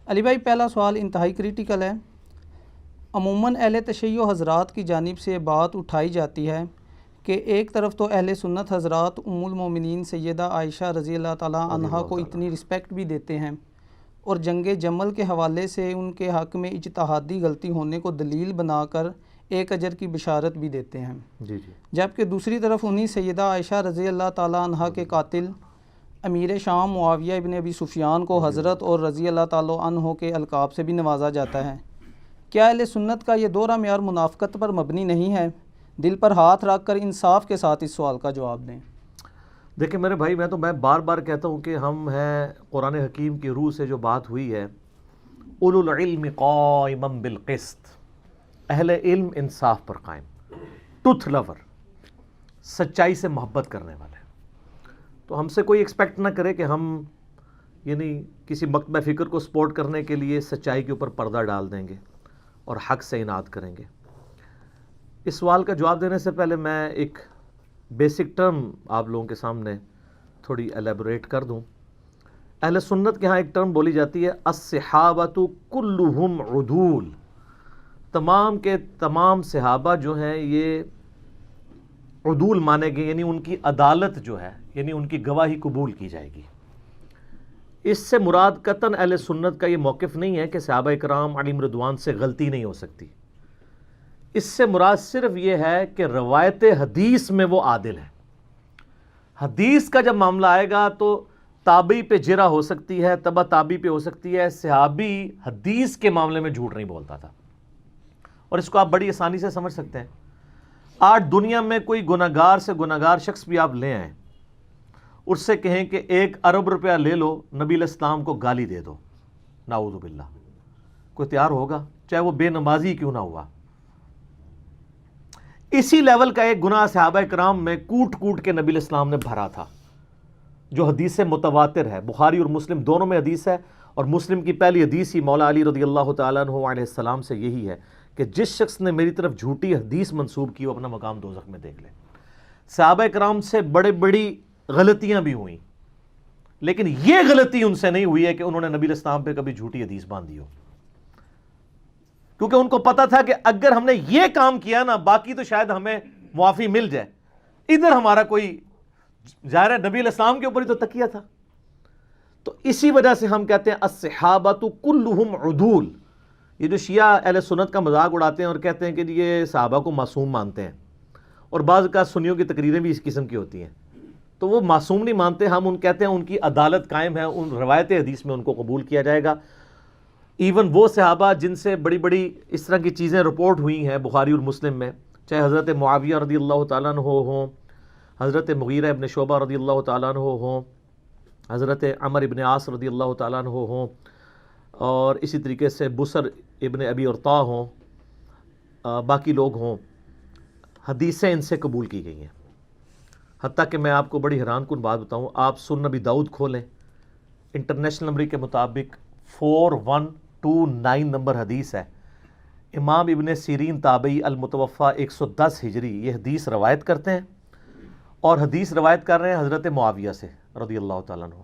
علی بھائی پہلا سوال انتہائی کریٹیکل ہے۔ عموماً اہل تشیع حضرات کی جانب سے بات اٹھائی جاتی ہے کہ ایک طرف تو اہل سنت حضرات ام المومنین سیدہ عائشہ رضی اللہ تعالیٰ عنہا کو اتنی رسپیکٹ بھی دیتے ہیں اور جنگ جمل کے حوالے سے ان کے حق میں اجتہادی غلطی ہونے کو دلیل بنا کر ایک اجر کی بشارت بھی دیتے ہیں، جبکہ دوسری طرف انہی سیدہ عائشہ رضی اللہ تعالیٰ عنہا کے قاتل امیر شام معاویہ ابن ابی سفیان کو حضرت اور رضی اللہ تعالیٰ عنہ کے القاب سے بھی نوازا جاتا ہے۔ کیا اہل سنت کا یہ دوہرا معیار منافقت پر مبنی نہیں ہے؟ دل پر ہاتھ رکھ کر انصاف کے ساتھ اس سوال کا جواب دیں۔ دیکھیں میرے بھائی، میں بار بار کہتا ہوں کہ ہم ہیں قرآن حکیم کی روح سے جو بات ہوئی ہے، اولو العلم قائما بالقسط، اہل علم انصاف پر قائم، ٹروتھ لور، سچائی سے محبت کرنے والے۔ تو ہم سے کوئی ایکسپیکٹ نہ کرے کہ ہم کسی مکتبہ فکر کو سپورٹ کرنے کے لیے سچائی کے اوپر پردہ ڈال دیں گے اور حق سے اناد کریں گے۔ اس سوال کا جواب دینے سے پہلے میں ایک بیسک ٹرم آپ لوگوں کے سامنے تھوڑی ایلیبوریٹ کر دوں۔ اہل سنت کے ہاں ایک ٹرم بولی جاتی ہے، الصحابۃ کلہم عدول، تمام کے تمام صحابہ جو ہیں یہ عدول مانے گئے، یعنی ان کی عدالت جو ہے، یعنی ان کی گواہی قبول کی جائے گی۔ اس سے مراد قطعاً اہل سنت کا یہ موقف نہیں ہے کہ صحابہ کرام علیہم رضوان سے غلطی نہیں ہو سکتی۔ اس سے مراد صرف یہ ہے کہ روایت حدیث میں وہ عادل ہے۔ حدیث کا جب معاملہ آئے گا تو تابعی پہ جرح ہو سکتی ہے، تبع تابعی پہ ہو سکتی ہے، صحابی حدیث کے معاملے میں جھوٹ نہیں بولتا تھا، اور اس کو آپ بڑی آسانی سے سمجھ سکتے ہیں۔ آج دنیا میں کوئی گناہگار سے گناہگار شخص بھی آپ لے آئیں، اس سے کہیں کہ 1 ارب روپیہ لے لو، نبی علیہ السلام کو گالی دے دو، نعوذ باللہ، کوئی تیار ہوگا؟ چاہے وہ بے نمازی کیوں نہ ہوا۔ اسی لیول کا ایک گناہ صحابہ کرام میں کوٹ کوٹ کے نبی علیہ السلام نے بھرا تھا، جو حدیث سے متواتر ہے، بخاری اور مسلم دونوں میں حدیث ہے، اور مسلم کی پہلی حدیث ہی مولا علی رضی اللہ تعالیٰ عنہ علیہ السلام سے یہی ہے کہ جس شخص نے میری طرف جھوٹی حدیث منسوب کی وہ اپنا مقام دوزخ میں دیکھ لے۔ صحابہ کرام سے بڑی غلطیاں بھی ہوئیں، لیکن یہ غلطی ان سے نہیں ہوئی ہے کہ انہوں نے نبی علیہ السلام پہ کبھی جھوٹی حدیث باندھی ہو، کیونکہ ان کو پتا تھا کہ اگر ہم نے یہ کام کیا نا، باقی تو شاید ہمیں معافی مل جائے۔ ادھر ہمارا کوئی ظاہر ہے نبی علیہ السلام کے اوپر ہی تو تکیہ تھا۔ تو اسی وجہ سے ہم کہتے ہیں الصحابۃ کلہم عدول۔ یہ جو شیعہ اہل سنت کا مذاق اڑاتے ہیں اور کہتے ہیں کہ یہ صحابہ کو معصوم مانتے ہیں، اور بعض کا سنیوں کی تقریریں بھی اس قسم کی ہوتی ہیں، تو وہ معصوم نہیں مانتے، ہم ان کہتے ہیں ان کی عدالت قائم ہے، ان روایت حدیث میں ان کو قبول کیا جائے گا۔ ایون وہ صحابہ جن سے بڑی اس طرح کی چیزیں رپورٹ ہوئی ہیں بخاری اور مسلم میں، چاہے حضرت معاویہ رضی اللہ تعالیٰ عنہ ہوں، حضرت مغیرہ ابن شعبہ رضی اللہ تعالیٰ عنہ ہوں، حضرت عمر ابن عاص رضی اللہ تعالیٰ عنہ ہوں، اور اسی طریقے سے بسر ابن ابی ارطا ہوں، باقی لوگ ہوں، حدیثیں ان سے قبول کی گئی ہیں۔ حتیٰ کہ میں آپ کو بڑی حیران کن بات بتاؤں، آپ سنن نبی داؤد کھولیں، انٹرنیشنل نمبر کے مطابق 4129 نمبر حدیث ہے۔ امام ابن سیرین تابعی المتوفہ 110 ہجری یہ حدیث روایت کرتے ہیں، اور حدیث روایت کر رہے ہیں حضرت معاویہ سے رضی اللہ تعالیٰ عنہ۔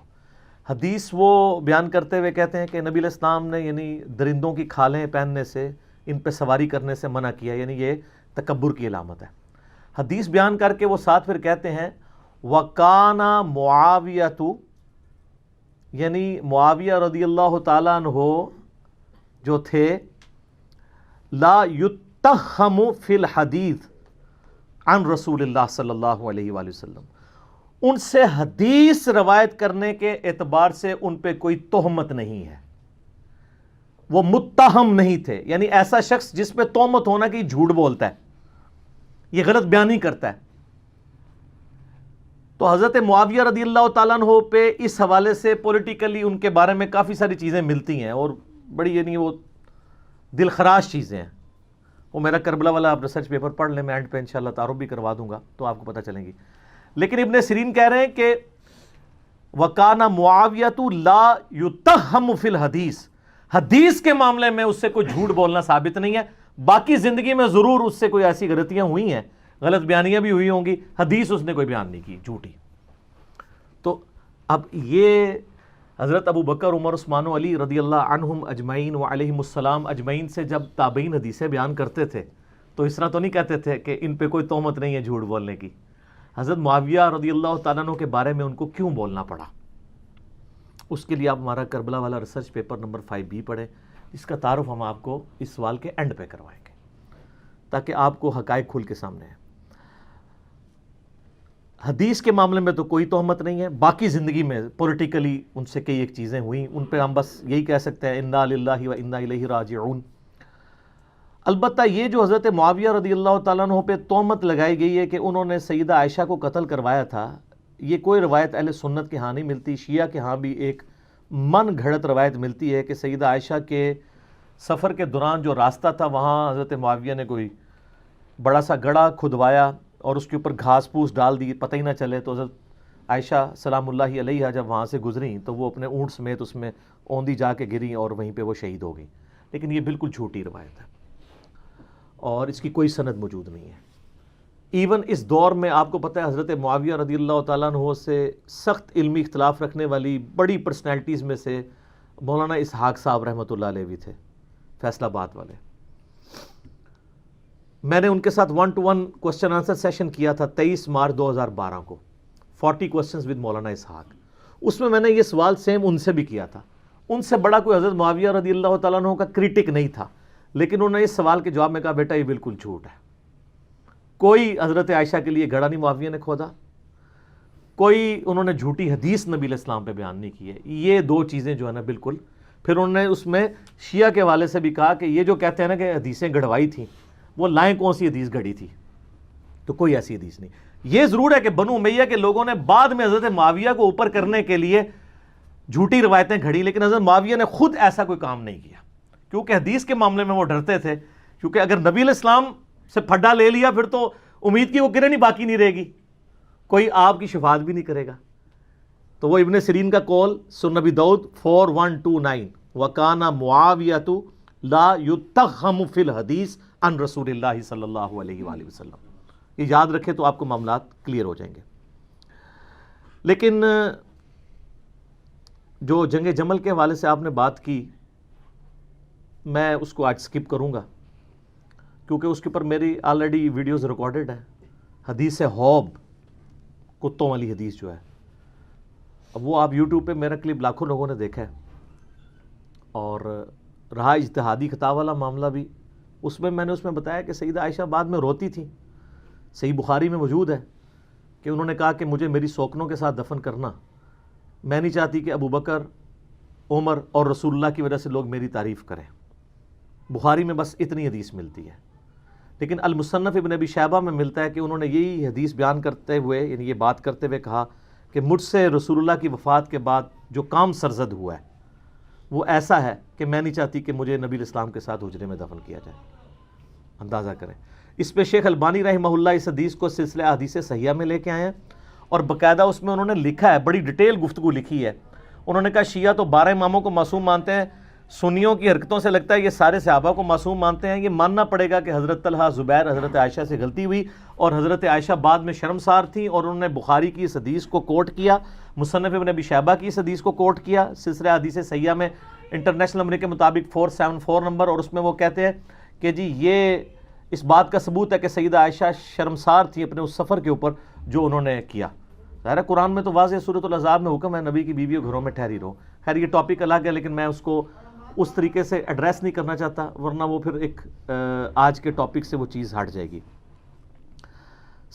حدیث وہ بیان کرتے ہوئے کہتے ہیں کہ نبی علیہ السلام نے درندوں کی کھالیں پہننے سے، ان پہ سواری کرنے سے منع کیا، یہ تکبر کی علامت ہے۔ حدیث بیان کر کے وہ ساتھ پھر کہتے ہیں وَقَانَ مُعَاوِيَةُ، یعنی معاویہ رضی اللہ تعالیٰ عنہ جو تھے، لا یتہم فی الحدیث عن رسول اللہ صلی اللہ علیہ وآلہ وسلم، ان سے حدیث روایت کرنے کے اعتبار سے ان پہ کوئی تہمت نہیں ہے، وہ متہم نہیں تھے، یعنی ایسا شخص جس پہ تہمت ہونا کہ جھوٹ بولتا ہے، یہ غلط بیانی کرتا ہے۔ تو حضرت معاویہ رضی اللہ تعالیٰ عنہ پہ اس حوالے سے پولیٹیکلی ان کے بارے میں کافی ساری چیزیں ملتی ہیں، اور بڑی وہ دل خراش چیزیں ہیں۔ وہ میرا کربلا والا آپ ریسرچ پیپر پڑھ لیں، میں اینڈ پہ انشاءاللہ تعارف بھی کروا دوں گا تو آپ کو پتہ چلیں گی۔ لیکن ابن سیرین کہہ رہے ہیں کہ وَقَانَ مُعَاوِيَةُ لَا يُتَّهَّمُ فِي الْحَدِيثِ، حدیث کے معاملے میں اس سے کوئی جھوٹ بولنا ثابت نہیں ہے، باقی زندگی میں ضرور اس سے کوئی ایسی غلطیاں ہوئی ہیں، غلط بیانیاں بھی ہوئی ہوں گی، حدیث اس نے کوئی بیان نہیں کی جھوٹی۔ تو اب یہ حضرت ابو بکر، عمر، عثمان و علی رضی اللہ عنہم اجمعین و علیہم السلام اجمعین سے جب تابعین حدیثیں بیان کرتے تھے تو اس طرح تو نہیں کہتے تھے کہ ان پہ کوئی تہمت نہیں ہے جھوٹ بولنے کی. حضرت معاویہ رضی اللہ تعالیٰ عنہ کے بارے میں ان کو کیوں بولنا پڑا؟ اس کے لیے آپ ہمارا کربلا والا ریسرچ پیپر نمبر 5B پڑھیں، جس کا تعارف ہم آپ کو اس سوال کے اینڈ پہ کروائیں گے تاکہ آپ کو حقائق کھل کے سامنے ہیں. حدیث کے معاملے میں تو کوئی تہمت نہیں ہے، باقی زندگی میں پولیٹیکلی ان سے کئی ایک چیزیں ہوئیں، ان پہ ہم بس یہی کہہ سکتے ہیں انا للہ و انا الیہ راجعون. البتہ یہ جو حضرت معاویہ رضی اللہ تعالیٰ عنہ پہ تہمت لگائی گئی ہے کہ انہوں نے سیدہ عائشہ کو قتل کروایا تھا، یہ کوئی روایت اہل سنت کے ہاں نہیں ملتی. شیعہ کے ہاں بھی ایک من گھڑت روایت ملتی ہے کہ سیدہ عائشہ کے سفر کے دوران جو راستہ تھا وہاں حضرت معاویہ نے کوئی بڑا سا گڑھا کھدوایا اور اس کے اوپر گھاس پھوس ڈال دی، پتہ ہی نہ چلے. تو حضرت عائشہ سلام اللہ علیہا جب وہاں سے گزریں تو وہ اپنے اونٹ سمیت اس میں اوندھی جا کے گریں اور وہیں پہ وہ شہید ہو گئیں. لیکن یہ بالکل جھوٹی روایت ہے اور اس کی کوئی سند موجود نہیں ہے. ایون اس دور میں آپ کو پتہ ہے حضرت معاویہ رضی اللہ تعالیٰ عنہ سے سخت علمی اختلاف رکھنے والی بڑی پرسنالٹیز میں سے مولانا اسحاق صاحب رحمۃ اللہ علیہ بھی تھے، فیصل آباد والے. میں نے ان کے ساتھ 1-to-1 کوسچن آنسر سیشن کیا تھا 23 مارچ 2012 کو، 40 کوسچنز ود مولانا اسحاق. اس میں نے یہ سوال سیم ان سے بھی کیا تھا. ان سے بڑا کوئی حضرت معاویہ رضی اللہ تعالیٰ عنہ کا کریٹک نہیں تھا، لیکن انہوں نے اس سوال کے جواب میں کہا بیٹا یہ بالکل جھوٹ ہے. کوئی حضرت عائشہ کے لیے گڑھا نہیں معاویہ نے کھودا، کوئی انہوں نے جھوٹی حدیث نبی علیہ السلام پہ بیان نہیں کی ہے. یہ دو چیزیں جو ہے نا بالکل. پھر انہوں نے اس میں شیعہ کے والے سے بھی کہا کہ یہ جو کہتے ہیں نا کہ حدیثیں گڑھوائی تھیں، وہ لائیں کون سی حدیث گھڑی تھی؟ تو کوئی ایسی حدیث نہیں. یہ ضرور ہے کہ بنو امیہ کے لوگوں نے بعد میں حضرت معاویہ کو اوپر کرنے کے لیے جھوٹی روایتیں گھڑی، لیکن حضرت معاویہ نے خود ایسا کوئی کام نہیں کیا، کیونکہ حدیث کے معاملے میں وہ ڈرتے تھے. کیونکہ اگر نبی علیہ السلام سے پھڈا لے لیا پھر تو امید کی وہ کرن ہی باقی نہیں رہے گی، کوئی آپ کی شفاعت بھی نہیں کرے گا. تو وہ ابن سیرین کا قول سنن نبی داؤد 4129 وَكَانَ مُعَاوِيَةُ لَا يُتَّخَّمُ فِي الْحَدِيثِ عن رسول اللہ صلی اللہ علیہ وآلہ وسلم. یہ یاد رکھیں تو آپ کو معاملات کلیئر ہو جائیں گے. لیکن جو جنگ جمل کے حوالے سے آپ نے بات کی، میں اس کو آج سکپ کروں گا کیونکہ اس کے اوپر میری آلریڈی ویڈیوز ریکارڈڈ ہیں. حدیث حوب، کتوں والی حدیث جو ہے، اب وہ آپ یوٹیوب پہ میرا کلپ لاکھوں لوگوں نے دیکھا ہے. اور رہا اجتہادی خطا والا معاملہ بھی، اس میں نے اس میں بتایا کہ سیدہ عائشہ بعد میں روتی تھی. صحیح بخاری میں موجود ہے کہ انہوں نے کہا کہ مجھے میری سوکنوں کے ساتھ دفن کرنا، میں نہیں چاہتی کہ ابو بکر، عمر اور رسول اللہ کی وجہ سے لوگ میری تعریف کریں. بخاری میں بس اتنی حدیث ملتی ہے. لیکن المصنف ابن ابی شیبہ میں ملتا ہے کہ انہوں نے یہی حدیث بیان کرتے ہوئے، یعنی یہ بات کرتے ہوئے کہا کہ مجھ سے رسول اللہ کی وفات کے بعد جو کام سرزد ہوا ہے وہ ایسا ہے کہ میں نہیں چاہتی کہ مجھے نبی الاسلام کے ساتھ حجرے میں دفن کیا جائے. اندازہ کریں. اس پہ شیخ البانی رحمہ اللہ اس حدیث کو سلسلہ احادیث صحیحہ میں لے کے آئے ہیں اور باقاعدہ اس میں انہوں نے لکھا ہے، بڑی ڈیٹیل گفتگو لکھی ہے. انہوں نے کہا شیعہ تو 12 اماموں کو معصوم مانتے ہیں، سنیوں کی حرکتوں سے لگتا ہے یہ سارے صحابہ کو معصوم مانتے ہیں. یہ ماننا پڑے گا کہ حضرت طلحہ، زبیر، حضرت عائشہ سے غلطی ہوئی اور حضرت عائشہ بعد میں شرمسار تھیں اور انہوں نے بخاری کی اس حدیث کو کوٹ کیا، مصنف ابن ابی شیبہ کی اس حدیث کو کوٹ کیا سلسلہ حدیث صحیحہ میں انٹرنیشنل نمبر کے مطابق 474 نمبر. اور اس میں وہ کہتے ہیں کہ جی یہ اس بات کا ثبوت ہے کہ سیدہ عائشہ شرمسار تھی اپنے اس سفر کے اوپر جو انہوں نے کیا. ظاہر قرآن میں تو واضح سورۃ الاحزاب میں حکم ہے نبی کی بیویوں گھروں میں ٹھہری رہو. خیر یہ ٹاپک الگ ہے، لیکن میں اس کو اس طریقے سے ایڈریس نہیں کرنا چاہتا ورنہ وہ پھر ایک آج کے ٹاپک سے وہ چیز ہٹ جائے گی.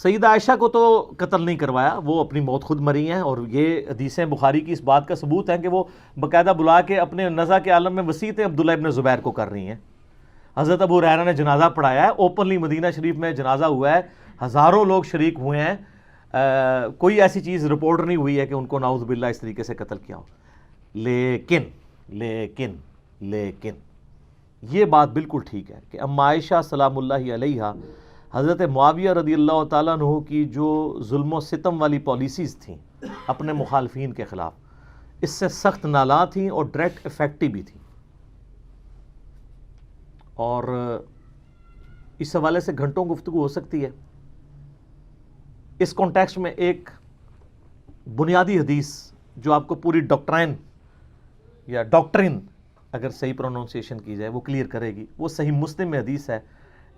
سیدہ عائشہ کو تو قتل نہیں کروایا، وہ اپنی موت خود مری ہیں. اور یہ حدیثیں بخاری کی اس بات کا ثبوت ہیں کہ وہ باقاعدہ بلا کے اپنے نزا کے عالم میں وصیتیں عبداللہ ابن زبیر کو کر رہی ہیں. حضرت ابو ہریرہ نے جنازہ پڑھایا ہے، اوپنلی مدینہ شریف میں جنازہ ہوا ہے، ہزاروں لوگ شریک ہوئے ہیں. کوئی ایسی چیز رپورٹ نہیں ہوئی ہے کہ ان کو نعوذ باللہ اس طریقے سے قتل کیا ہو. لیکن یہ بات بالکل ٹھیک ہے کہ ام عائشہ سلام اللہ علیہا حضرت معاویہ رضی اللہ تعالیٰ عنہ کی جو ظلم و ستم والی پالیسیز تھیں اپنے مخالفین کے خلاف، اس سے سخت نالاں تھیں اور ڈائریکٹ افیکٹو بھی تھیں. اور اس حوالے سے گھنٹوں گفتگو ہو سکتی ہے. اس کانٹیکسٹ میں ایک بنیادی حدیث جو آپ کو پوری ڈاکٹرائن یا ڈاکٹرن اگر صحیح پروننسیشن کی جائے وہ کلیئر کرے گی. وہ صحیح مسلم میں حدیث ہے,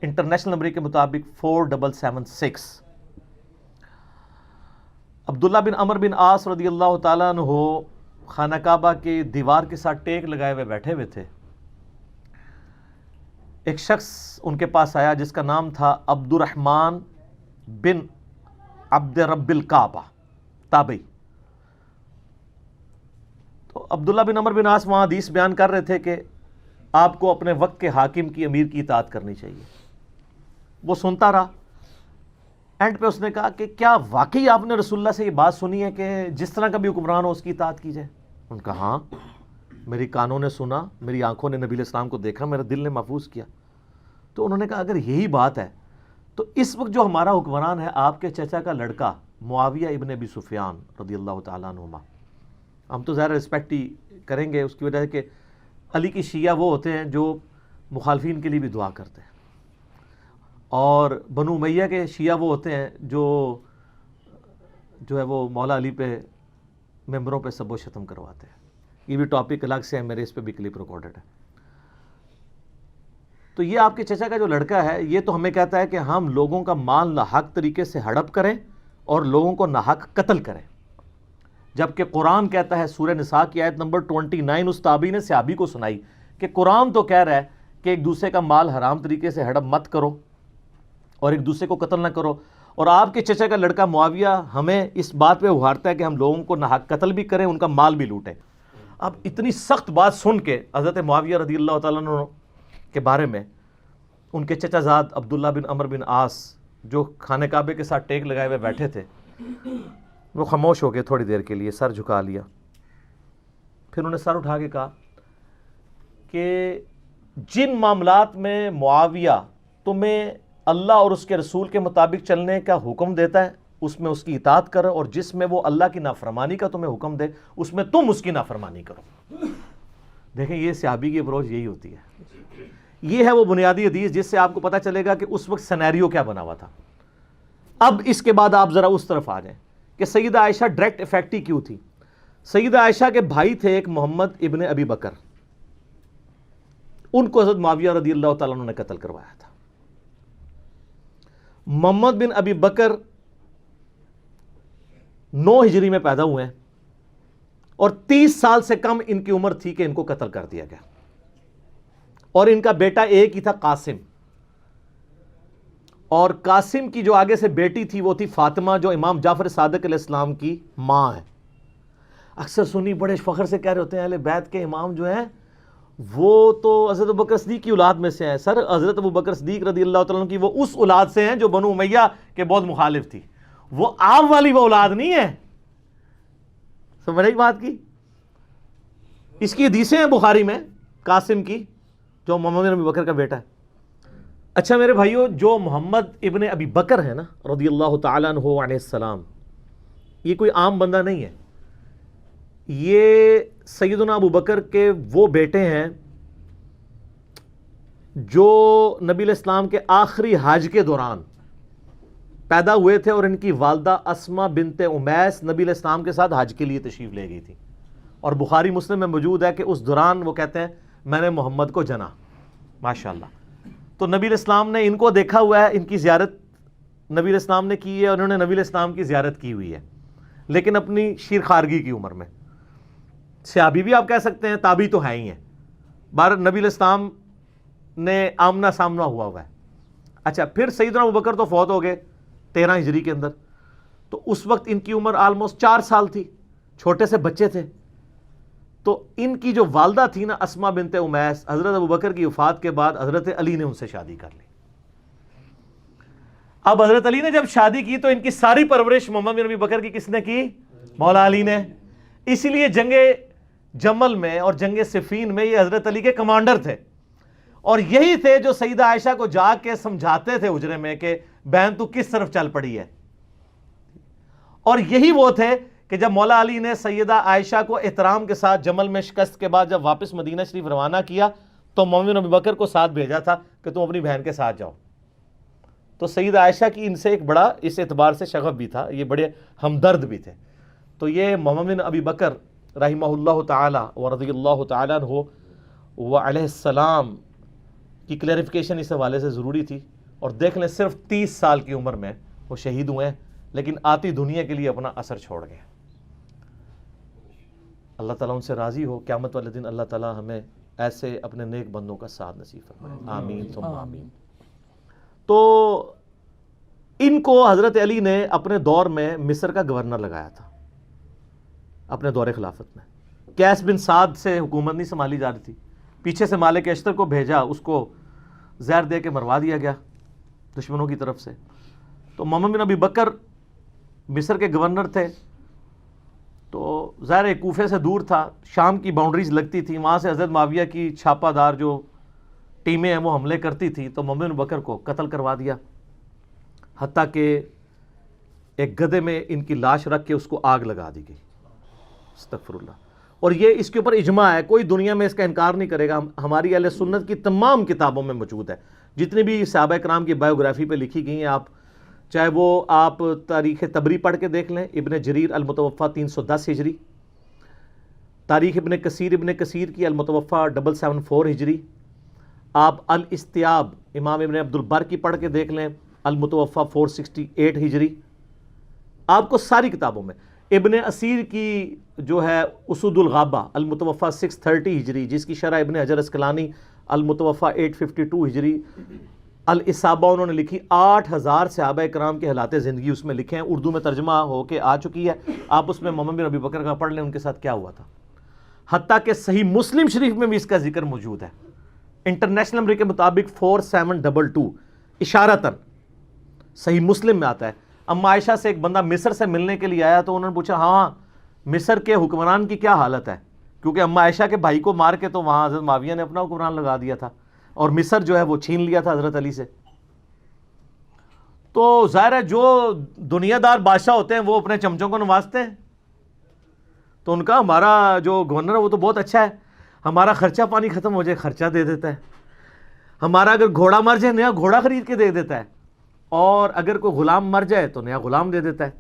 انٹرنیشنل نمبر کے مطابق 4776. عبداللہ بن عمر بن عاص رضی اللہ تعالیٰ عنہ خانہ کعبہ کے دیوار کے ساتھ ٹیک لگائے ہوئے بیٹھے ہوئے تھے. ایک شخص ان کے پاس آیا جس کا نام تھا عبد الرحمن بن عبد رب الکعبہ تابعی. تو عبداللہ بن عمر بن عاص وہاں حدیث بیان کر رہے تھے کہ آپ کو اپنے وقت کے حاکم کی, امیر کی اطاعت کرنی چاہیے. وہ سنتا رہا. اینڈ پہ اس نے کہا کہ کیا واقعی آپ نے رسول اللہ سے یہ بات سنی ہے کہ جس طرح کا بھی حکمران ہو اس کی اطاعت کی جائے؟ ان کا ہاں, میری کانوں نے سنا, میری آنکھوں نے نبی علیہ السلام کو دیکھا, میرے دل نے محفوظ کیا. تو انہوں نے کہا اگر یہی بات ہے تو اس وقت جو ہمارا حکمران ہے آپ کے چچا کا لڑکا معاویہ ابن ابی سفیان رضی اللہ تعالیٰ عنہما, ہم تو ظاہر رسپیکٹ ہی کریں گے اس کی وجہ سے کہ علی کی شیعہ وہ ہوتے ہیں جو مخالفین کے لیے بھی دعا کرتے ہیں, اور بنو امیہ کے شیعہ وہ ہوتے ہیں جو ہے وہ مولا علی پہ ممبروں پہ سب و شتم کرواتے ہیں. یہ بھی ٹاپک الگ سے ہے, میرے اس پہ بھی کلپ ریکارڈڈ ہے. تو یہ آپ کے چچا کا جو لڑکا ہے یہ تو ہمیں کہتا ہے کہ ہم لوگوں کا مال ناحق طریقے سے ہڑپ کریں اور لوگوں کو ناحق قتل کریں, جبکہ قرآن کہتا ہے سورہ نساء کی آیت نمبر 29 اس تابعی نے صحابی کو سنائی کہ قرآن تو کہہ رہا ہے کہ ایک دوسرے کا مال حرام طریقے سے ہڑپ مت کرو اور ایک دوسرے کو قتل نہ کرو, اور آپ کے چچا کا لڑکا معاویہ ہمیں اس بات پہ ابھارتا ہے کہ ہم لوگوں کو ناحق قتل بھی کریں, ان کا مال بھی لوٹیں. اب اتنی سخت بات سن کے حضرت معاویہ رضی اللہ تعالیٰ عنہ کے بارے میں ان کے چچا زاد عبداللہ بن عمر بن عاص جو خانہ کعبے کے ساتھ ٹیک لگائے ہوئے بیٹھے تھے, وہ خاموش ہو گئے تھوڑی دیر کے لیے, سر جھکا لیا. پھر انہوں نے سر اٹھا کے کہا کہ جن معاملات میں معاویہ تمہیں اللہ اور اس کے رسول کے مطابق چلنے کا حکم دیتا ہے اس میں اس کی اطاعت کرو, اور جس میں وہ اللہ کی نافرمانی کا تمہیں حکم دے اس میں تم اس کی نافرمانی کرو. دیکھیں یہ صحابی کی اپروچ یہی ہوتی ہے. یہ ہے وہ بنیادی حدیث جس سے آپ کو پتہ چلے گا کہ اس وقت سینیریو کیا بنا ہوا تھا. اب اس کے بعد آپ ذرا اس طرف آ جائیں کہ سیدہ عائشہ ڈائریکٹ افیکٹی کیوں تھی. سیدہ عائشہ کے بھائی تھے ایک محمد ابن ابی بکر, ان کو حضرت معاویہ رضی اللہ تعالیٰ عنہ نے قتل کروایا تھا. محمد بن ابی بکر 9 ہجری میں پیدا ہوئے ہیں اور 30 سال سے کم ان کی عمر تھی کہ ان کو قتل کر دیا گیا, اور ان کا بیٹا ایک ہی تھا قاسم, اور قاسم کی جو آگے سے بیٹی تھی وہ تھی فاطمہ جو امام جعفر صادق علیہ السلام کی ماں ہے. اکثر سنی بڑے فخر سے کہہ رہے ہوتے ہیں اہل بیت کے امام جو ہیں وہ تو حضرت ابوبکر صدیق کی اولاد میں سے ہیں. سر حضرت ابوبکر صدیق رضی اللہ تعالیٰ عنہ کی وہ اس اولاد سے ہیں جو بنو امیہ کے بہت مخالف تھی, وہ آپ والی وہ اولاد نہیں ہے. سمجھ بات کی, اس کی حدیثیں ہیں بخاری میں قاسم کی جو محمد بن ابی بکر کا بیٹا ہے. اچھا میرے بھائیو, جو محمد ابن ابی بکر ہے نا رضی اللہ تعالیٰ عنہ علیہ السلام, یہ کوئی عام بندہ نہیں ہے. یہ سیدنا ابو بکر کے وہ بیٹے ہیں جو نبی علیہ السلام کے آخری حج کے دوران پیدا ہوئے تھے, اور ان کی والدہ اسما بنت امیس نبی علیہ السلام کے ساتھ حج کے لیے تشریف لے گئی تھی, اور بخاری مسلم میں موجود ہے کہ اس دوران وہ کہتے ہیں میں نے محمد کو جنا. ماشاءاللہ. تو نبی علیہ السلام نے ان کو دیکھا ہوا ہے, ان کی زیارت نبی علیہ السلام نے کی ہے, اور انہوں نے نبی علیہ السلام کی زیارت کی ہوئی ہے, لیکن اپنی شیر خارگی کی عمر میں. صحابی بھی آپ کہہ سکتے ہیں, تابعی تو ہیں ہی ہیں. بہر نبی علیہ السلام نے آمنا سامنا ہوا ہے. اچھا پھر سیدنا ابوبکر تو فوت ہو گئے 13 ہجری کے اندر, تو اس وقت ان کی عمر آلموسٹ 4 سال تھی, چھوٹے سے بچے تھے. تو ان کی جو والدہ تھی نا اسما بنت امیس, حضرت ابوبکر کی وفات کے بعد حضرت علی نے ان سے شادی کر لی. اب حضرت علی نے جب شادی کی تو ان کی ساری پرورش محمد بن ابی بکر کی کس نے کی؟ مولا علی نے. اسی لیے جنگ جمل میں اور جنگ صفین میں یہ حضرت علی کے کمانڈر تھے, اور یہی تھے جو سیدہ عائشہ کو جا کے سمجھاتے تھے اجرے میں کہ بہن تو کس طرف چل پڑی ہے. اور یہی وہ تھے کہ جب مولا علی نے سیدہ عائشہ کو احترام کے ساتھ جمل میں شکست کے بعد جب واپس مدینہ شریف روانہ کیا تو محمد بن ابی بکر کو ساتھ بھیجا تھا کہ تم اپنی بہن کے ساتھ جاؤ. تو سیدہ عائشہ کی ان سے ایک بڑا اس اعتبار سے شغف بھی تھا, یہ بڑے ہمدرد بھی تھے. تو یہ محمد بن ابی بکر رحمہ اللہ تعالی و رضی اللہ تعالی عنہ و علیہ السلام کی کلیریفیکیشن اس حوالے سے ضروری تھی. اور دیکھ لیں صرف 30 سال کی عمر میں وہ شہید ہوئے ہیں، لیکن آتی دنیا کے لیے اپنا اثر چھوڑ گئے. اللہ تعالیٰ ان سے راضی ہو. قیامت والے دن اللہ تعالیٰ ہمیں ایسے اپنے نیک بندوں کا ساتھ نصیب فرمائے. آمین ثم آمین. تو ان کو حضرت علی نے اپنے دور میں مصر کا گورنر لگایا تھا، اپنے دور خلافت میں. قیس بن سعد سے حکومت نہیں سنبھالی جا رہی تھی، پیچھے سے مالک اشتر کو بھیجا، اس کو زہر دے کے مروا دیا گیا دشمنوں کی طرف سے. تو محمد بن ابی بکر مصر کے گورنر تھے، تو ظاہر کوفے سے دور تھا، شام کی باؤنڈریز لگتی تھی، وہاں سے حضرت معاویہ کی چھاپہ دار جو ٹیمیں ہیں وہ حملے کرتی تھی. تو محمد بن بکر کو قتل کروا دیا، حتیٰ کہ ایک گدھے میں ان کی لاش رکھ کے اس کو آگ لگا دی گئی. استغفر اللہ. اور یہ اس کے اوپر اجماع ہے، کوئی دنیا میں اس کا انکار نہیں کرے گا. ہماری اہل سنت کی تمام کتابوں میں موجود ہے، جتنی بھی صحابہ کرام کی بایوگرافی پہ لکھی گئی ہیں. چاہے وہ آپ تاریخ طبری پڑھ کے دیکھ لیں، ابن جریر المتوفیٰ 310 ہجری، تاریخ ابن کثیر کی المتوفیٰ 774 ہجری، آپ الاستیاب امام ابن عبد البر کی پڑھ کے دیکھ لیں، المتوفیٰ 468 ہجری. آپ کو ساری کتابوں میں ابن اسیر کی جو ہے اسود الغابہ المتوفیٰ 630 ہجری، جس کی شرح ابن حجر اسقلانی المتوفیٰ 852 ہجری، الاصابہ انہوں نے لکھی. 8000 صحابہ کرام کے حالات زندگی اس میں لکھے ہیں، اردو میں ترجمہ ہو کے آ چکی ہے. آپ اس میں محمد بن ابی بکر کا پڑھ لیں ان کے ساتھ کیا ہوا تھا. حتیٰ کہ صحیح مسلم شریف میں بھی اس کا ذکر موجود ہے، انٹرنیشنل نمبر کے مطابق 4722 اشارتاً صحیح مسلم میں آتا ہے. اما عائشہ سے ایک بندہ مصر سے ملنے کے لیے آیا تو انہوں نے پوچھا ہاں مصر کے حکمران کی کیا حالت ہے، کیونکہ اما عائشہ کے بھائی کو مار کے تو وہاں حضرت معاویہ نے اپنا حکمران لگا دیا تھا، اور مصر جو ہے وہ چھین لیا تھا حضرت علی سے. تو ظاہر ہے جو دنیا دار بادشاہ ہوتے ہیں وہ اپنے چمچوں کو نوازتے ہیں. تو ان کا ہمارا جو گورنر ہے وہ تو بہت اچھا ہے، ہمارا خرچہ پانی ختم ہو جائے خرچہ دے دیتا ہے، ہمارا اگر گھوڑا مر جائے نیا گھوڑا خرید کے دے دیتا ہے، اور اگر کوئی غلام مر جائے تو نیا غلام دے دیتا ہے.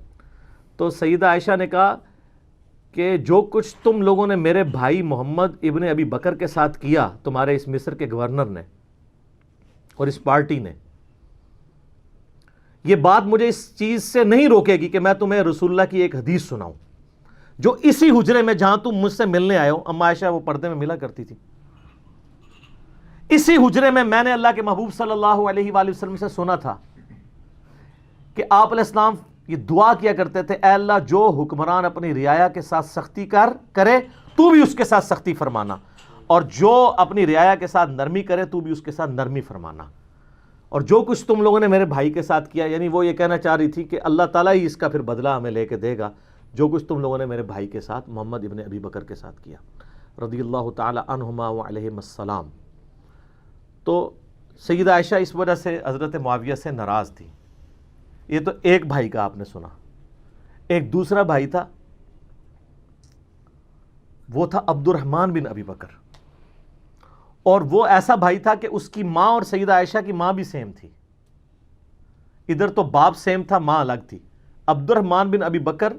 تو سیدہ عائشہ نے کہا کہ جو کچھ تم لوگوں نے میرے بھائی محمد ابن ابی بکر کے ساتھ کیا، تمہارے اس مصر کے گورنر نے اور اس پارٹی نے، یہ بات مجھے اس چیز سے نہیں روکے گی کہ میں تمہیں رسول اللہ کی ایک حدیث سناؤں جو اسی حجرے میں جہاں تم مجھ سے ملنے آئے ہو. اما عائشہ وہ پردے میں ملا کرتی تھی. اسی حجرے میں نے اللہ کے محبوب صلی اللہ علیہ وآلہ وسلم سے سنا تھا کہ آپ علیہ السلام یہ دعا کیا کرتے تھے، اے اللہ جو حکمران اپنی رعایا کے ساتھ سختی کرے تو بھی اس کے ساتھ سختی فرمانا، اور جو اپنی رعایا کے ساتھ نرمی کرے تو بھی اس کے ساتھ نرمی فرمانا. اور جو کچھ تم لوگوں نے میرے بھائی کے ساتھ کیا، یعنی وہ یہ کہنا چاہ رہی تھی کہ اللہ تعالیٰ ہی اس کا پھر بدلہ ہمیں لے کے دے گا، جو کچھ تم لوگوں نے میرے بھائی کے ساتھ محمد ابن ابی بکر کے ساتھ کیا رضی اللہ تعالی عنہما وعلیہم السلام. تو سیدہ عائشہ اس وجہ سے حضرت معاویہ سے ناراض تھی. یہ تو ایک بھائی کا آپ نے سنا. ایک دوسرا بھائی تھا، وہ تھا عبد الرحمن بن ابی بکر، اور وہ ایسا بھائی تھا کہ اس کی ماں اور سیدہ عائشہ کی ماں بھی سیم تھی. ادھر تو باپ سیم تھا، ماں الگ تھی. عبد الرحمن بن ابی بکر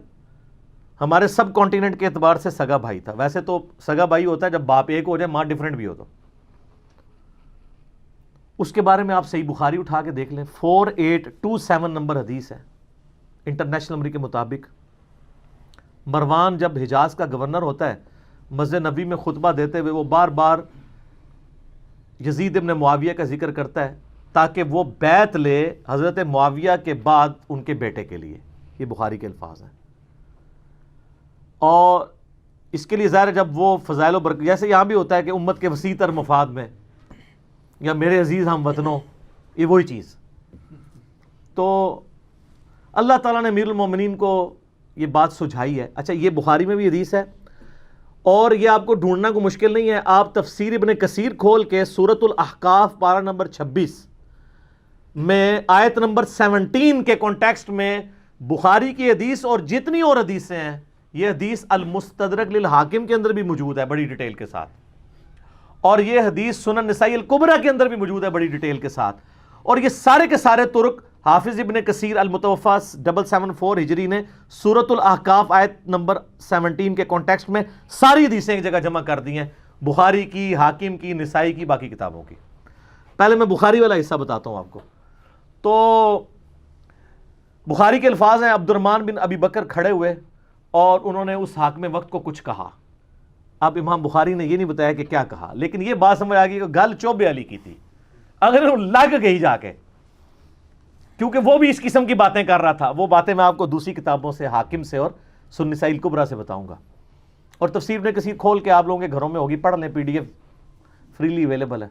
ہمارے سب کانٹیننٹ کے اعتبار سے سگا بھائی تھا. ویسے تو سگا بھائی ہوتا ہے جب باپ ایک ہو جائے ماں ڈیفرنٹ بھی ہو. تو اس کے بارے میں آپ صحیح بخاری اٹھا کے دیکھ لیں، 4827 نمبر حدیث ہے انٹرنیشنل نمبر کے مطابق. مروان جب حجاز کا گورنر ہوتا ہے، مسجد نبوی میں خطبہ دیتے ہوئے وہ بار بار یزید ابن معاویہ کا ذکر کرتا ہے تاکہ وہ بیعت لے حضرت معاویہ کے بعد ان کے بیٹے کے لیے. یہ بخاری کے الفاظ ہیں. اور اس کے لیے ظاہر جب وہ فضائل و برکت، جیسے یہاں بھی ہوتا ہے کہ امت کے وسیع تر مفاد میں، یا میرے عزیز ہم وطنوں، یہ وہی چیز. تو اللہ تعالیٰ نے امیر المومنین کو یہ بات سجھائی ہے. اچھا یہ بخاری میں بھی حدیث ہے، اور یہ آپ کو ڈھونڈنا کو مشکل نہیں ہے. آپ تفسیر ابن کثیر کھول کے سورۃ الاحقاف پارہ نمبر 26 میں آیت نمبر 17 کے کانٹیکسٹ میں بخاری کی حدیث اور جتنی اور حدیثیں ہیں، یہ حدیث المستدرک للحاکم کے اندر بھی موجود ہے بڑی ڈیٹیل کے ساتھ، اور یہ حدیث سنن نسائی الکبریٰ کے اندر بھی موجود ہے بڑی ڈیٹیل کے ساتھ. اور یہ سارے کے سارے طرق حافظ ابن کثیر المتوفا 774 ہجری نے سورۃ الاحقاف آیت نمبر 17 کے کانٹیکسٹ میں ساری حدیثیں ایک جگہ جمع کر دی ہیں، بخاری کی، حاکم کی، نسائی کی، باقی کتابوں کی۔ پہلے میں بخاری والا حصہ بتاتا ہوں آپ کو۔ تو بخاری کے الفاظ ہیں، عبد الرحمن بن ابی بکر کھڑے ہوئے اور انہوں نے اس حاکم وقت کو کچھ کہا۔ اب امام بخاری نے یہ نہیں بتایا کہ کیا کہا، لیکن یہ بات سمجھ آ گئی کہ گل چوبے علی کی تھی، اگر وہ لگ گئی جا کے، کیونکہ وہ بھی اس قسم کی باتیں کر رہا تھا۔ وہ باتیں میں آپ کو دوسری کتابوں سے، حاکم سے اور سنن نسائی الکبریٰ سے بتاؤں گا، اور تفسیر ابن کثیر کھول کے آپ لوگوں کے گھروں میں ہوگی، پڑھ لیں، PDF فریلی اویلیبل ہے۔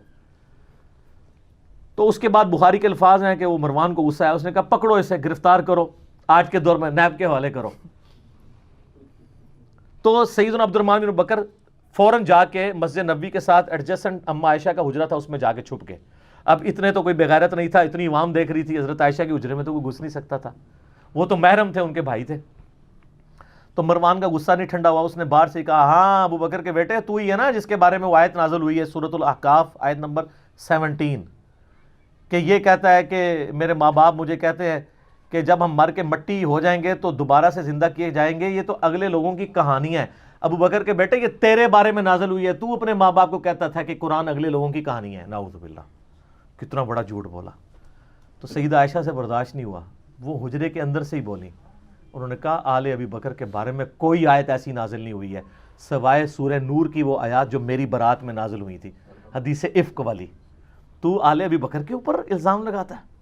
تو اس کے بعد بخاری کے الفاظ ہیں کہ وہ مروان کو غصہ آیا، اس نے کہا پکڑو اسے، گرفتار کرو، آج کے دور میں نیب کے حوالے کرو۔ تو سیدنا عبد الرحمن بن بکر فوراً جا کے مسجد نبوی کے ساتھ ایڈجسٹنٹ اما عائشہ کا حجرہ تھا، اس میں جا کے چھپ گئے۔ اب اتنے تو کوئی بغیرت نہیں تھا، اتنی عوام دیکھ رہی تھی، حضرت عائشہ کے حجرے میں تو کوئی گھس نہیں سکتا تھا، وہ تو محرم تھے، ان کے بھائی تھے۔ تو مروان کا غصہ نہیں ٹھنڈا ہوا، اس نے باہر سے کہا ہاں ابو بکر کے بیٹے تو ہی ہے نا جس کے بارے میں وہ آیت نازل ہوئی ہے سورۃ الاحقاف آیت نمبر 17 کہ یہ کہتا ہے کہ میرے ماں باپ مجھے کہتے ہیں کہ جب ہم مر کے مٹی ہو جائیں گے تو دوبارہ سے زندہ کیے جائیں گے، یہ تو اگلے لوگوں کی کہانی ہے۔ ابو بکر کے بیٹے یہ تیرے بارے میں نازل ہوئی ہے، تو اپنے ماں باپ کو کہتا تھا کہ قرآن اگلے لوگوں کی کہانی ہے۔ نعوذ باللہ، کتنا بڑا جھوٹ بولا۔ تو سیدہ عائشہ سے برداشت نہیں ہوا، وہ حجرے کے اندر سے ہی بولی، انہوں نے کہا آل ابی بکر کے بارے میں کوئی آیت ایسی نازل نہیں ہوئی ہے سوائے سورہ نور کی وہ آیات جو میری برات میں نازل ہوئی تھی، حدیث افک والی، تو آل ابی بکر کے اوپر الزام لگاتا ہے۔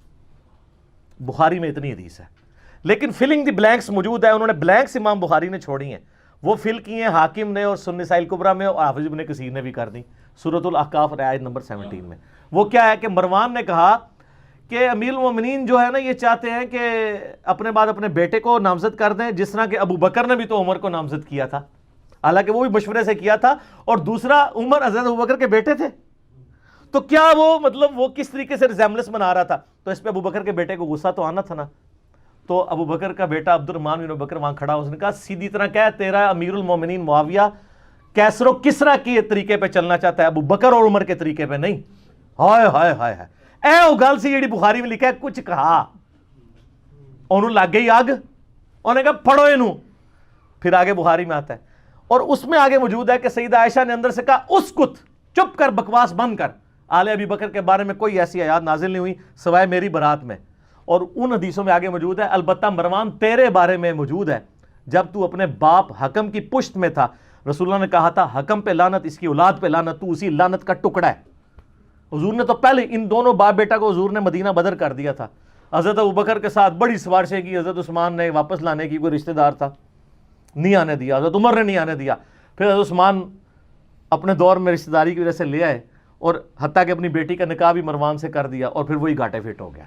بخاری میں اتنی حدیث ہے، لیکن فلنگ دی بلینکس موجود ہے، انہوں نے بلینکس امام بخاری نے چھوڑی ہیں، وہ فل کی ہیں حاکم نے اور سنن نسائی الکبریٰ میں، اور حافظ ابن کثیر نے بھی کر دی سورۃ الاحقاف آیت نمبر 17 میں۔ وہ کیا ہے کہ مروان نے کہا کہ امیر المومنین جو ہے نا یہ چاہتے ہیں کہ اپنے بعد اپنے بیٹے کو نامزد کر دیں، جس طرح کہ ابو بکر نے بھی تو عمر کو نامزد کیا تھا، حالانکہ وہ بھی مشورے سے کیا تھا، اور دوسرا عمر حضرت ابو بکر کے بیٹے تھے، تو کیا وہ مطلب وہ کس طریقے سے ریزیمبلنس بنا رہا تھا، تو اس پہ ابو بکر کے بیٹے کو غصہ تو آنا تھا نا۔ تو ابو بکر کا بیٹا عبد الرحمن بن بکر وہاں کھڑا، اس نے کہا سیدھی طرح کہہ تیرا امیر المومنین معاویہ کیسر و کسرا کے طریقے پہ چلنا چاہتا ہے، ابو بکر اور عمر کے طریقے پہ نہیں۔ ہائے ہائے ہائے ہائے، اے وہ گل سی جیڑی بخاری میں لکھا ہے، کچھ کہا انہوں لگ گئی آگ، انہوں نے کہا پڑھو انہوں، پھر آگے بخاری میں آتا ہے، اور اس میں آگے موجود ہے کہ سیدہ عائشہ نے اندر سے کہا اسکت، چپ کر، بکواس بند کر، آل ابی بکر کے بارے میں کوئی ایسی آیات نازل نہیں ہوئی سوائے میری برات میں۔ اور ان حدیثوں میں آگے موجود ہے البتہ مروان تیرے بارے میں موجود ہے، جب تو اپنے باپ حکم کی پشت میں تھا، رسول اللہ نے کہا تھا حکم پہ لعنت، اس کی اولاد پہ لعنت، تو اسی لعنت کا ٹکڑا ہے۔ حضور نے تو پہلے ان دونوں باپ بیٹا کو حضور نے مدینہ بدر کر دیا تھا، حضرت ابوبکر کے ساتھ بڑی سفارشیں کی، حضرت عثمان نے واپس لانے کی، کوئی رشتہ دار تھا نہیں آنے دیا، حضرت عمر نے نہیں آنے دیا، پھر حضرت عثمان اپنے دور میں رشتہ داری کی وجہ سے لے آئے، اور حتیٰ کہ اپنی بیٹی کا نکاح بھی مروان سے کر دیا، اور پھر وہی گاٹے فٹ ہو گیا،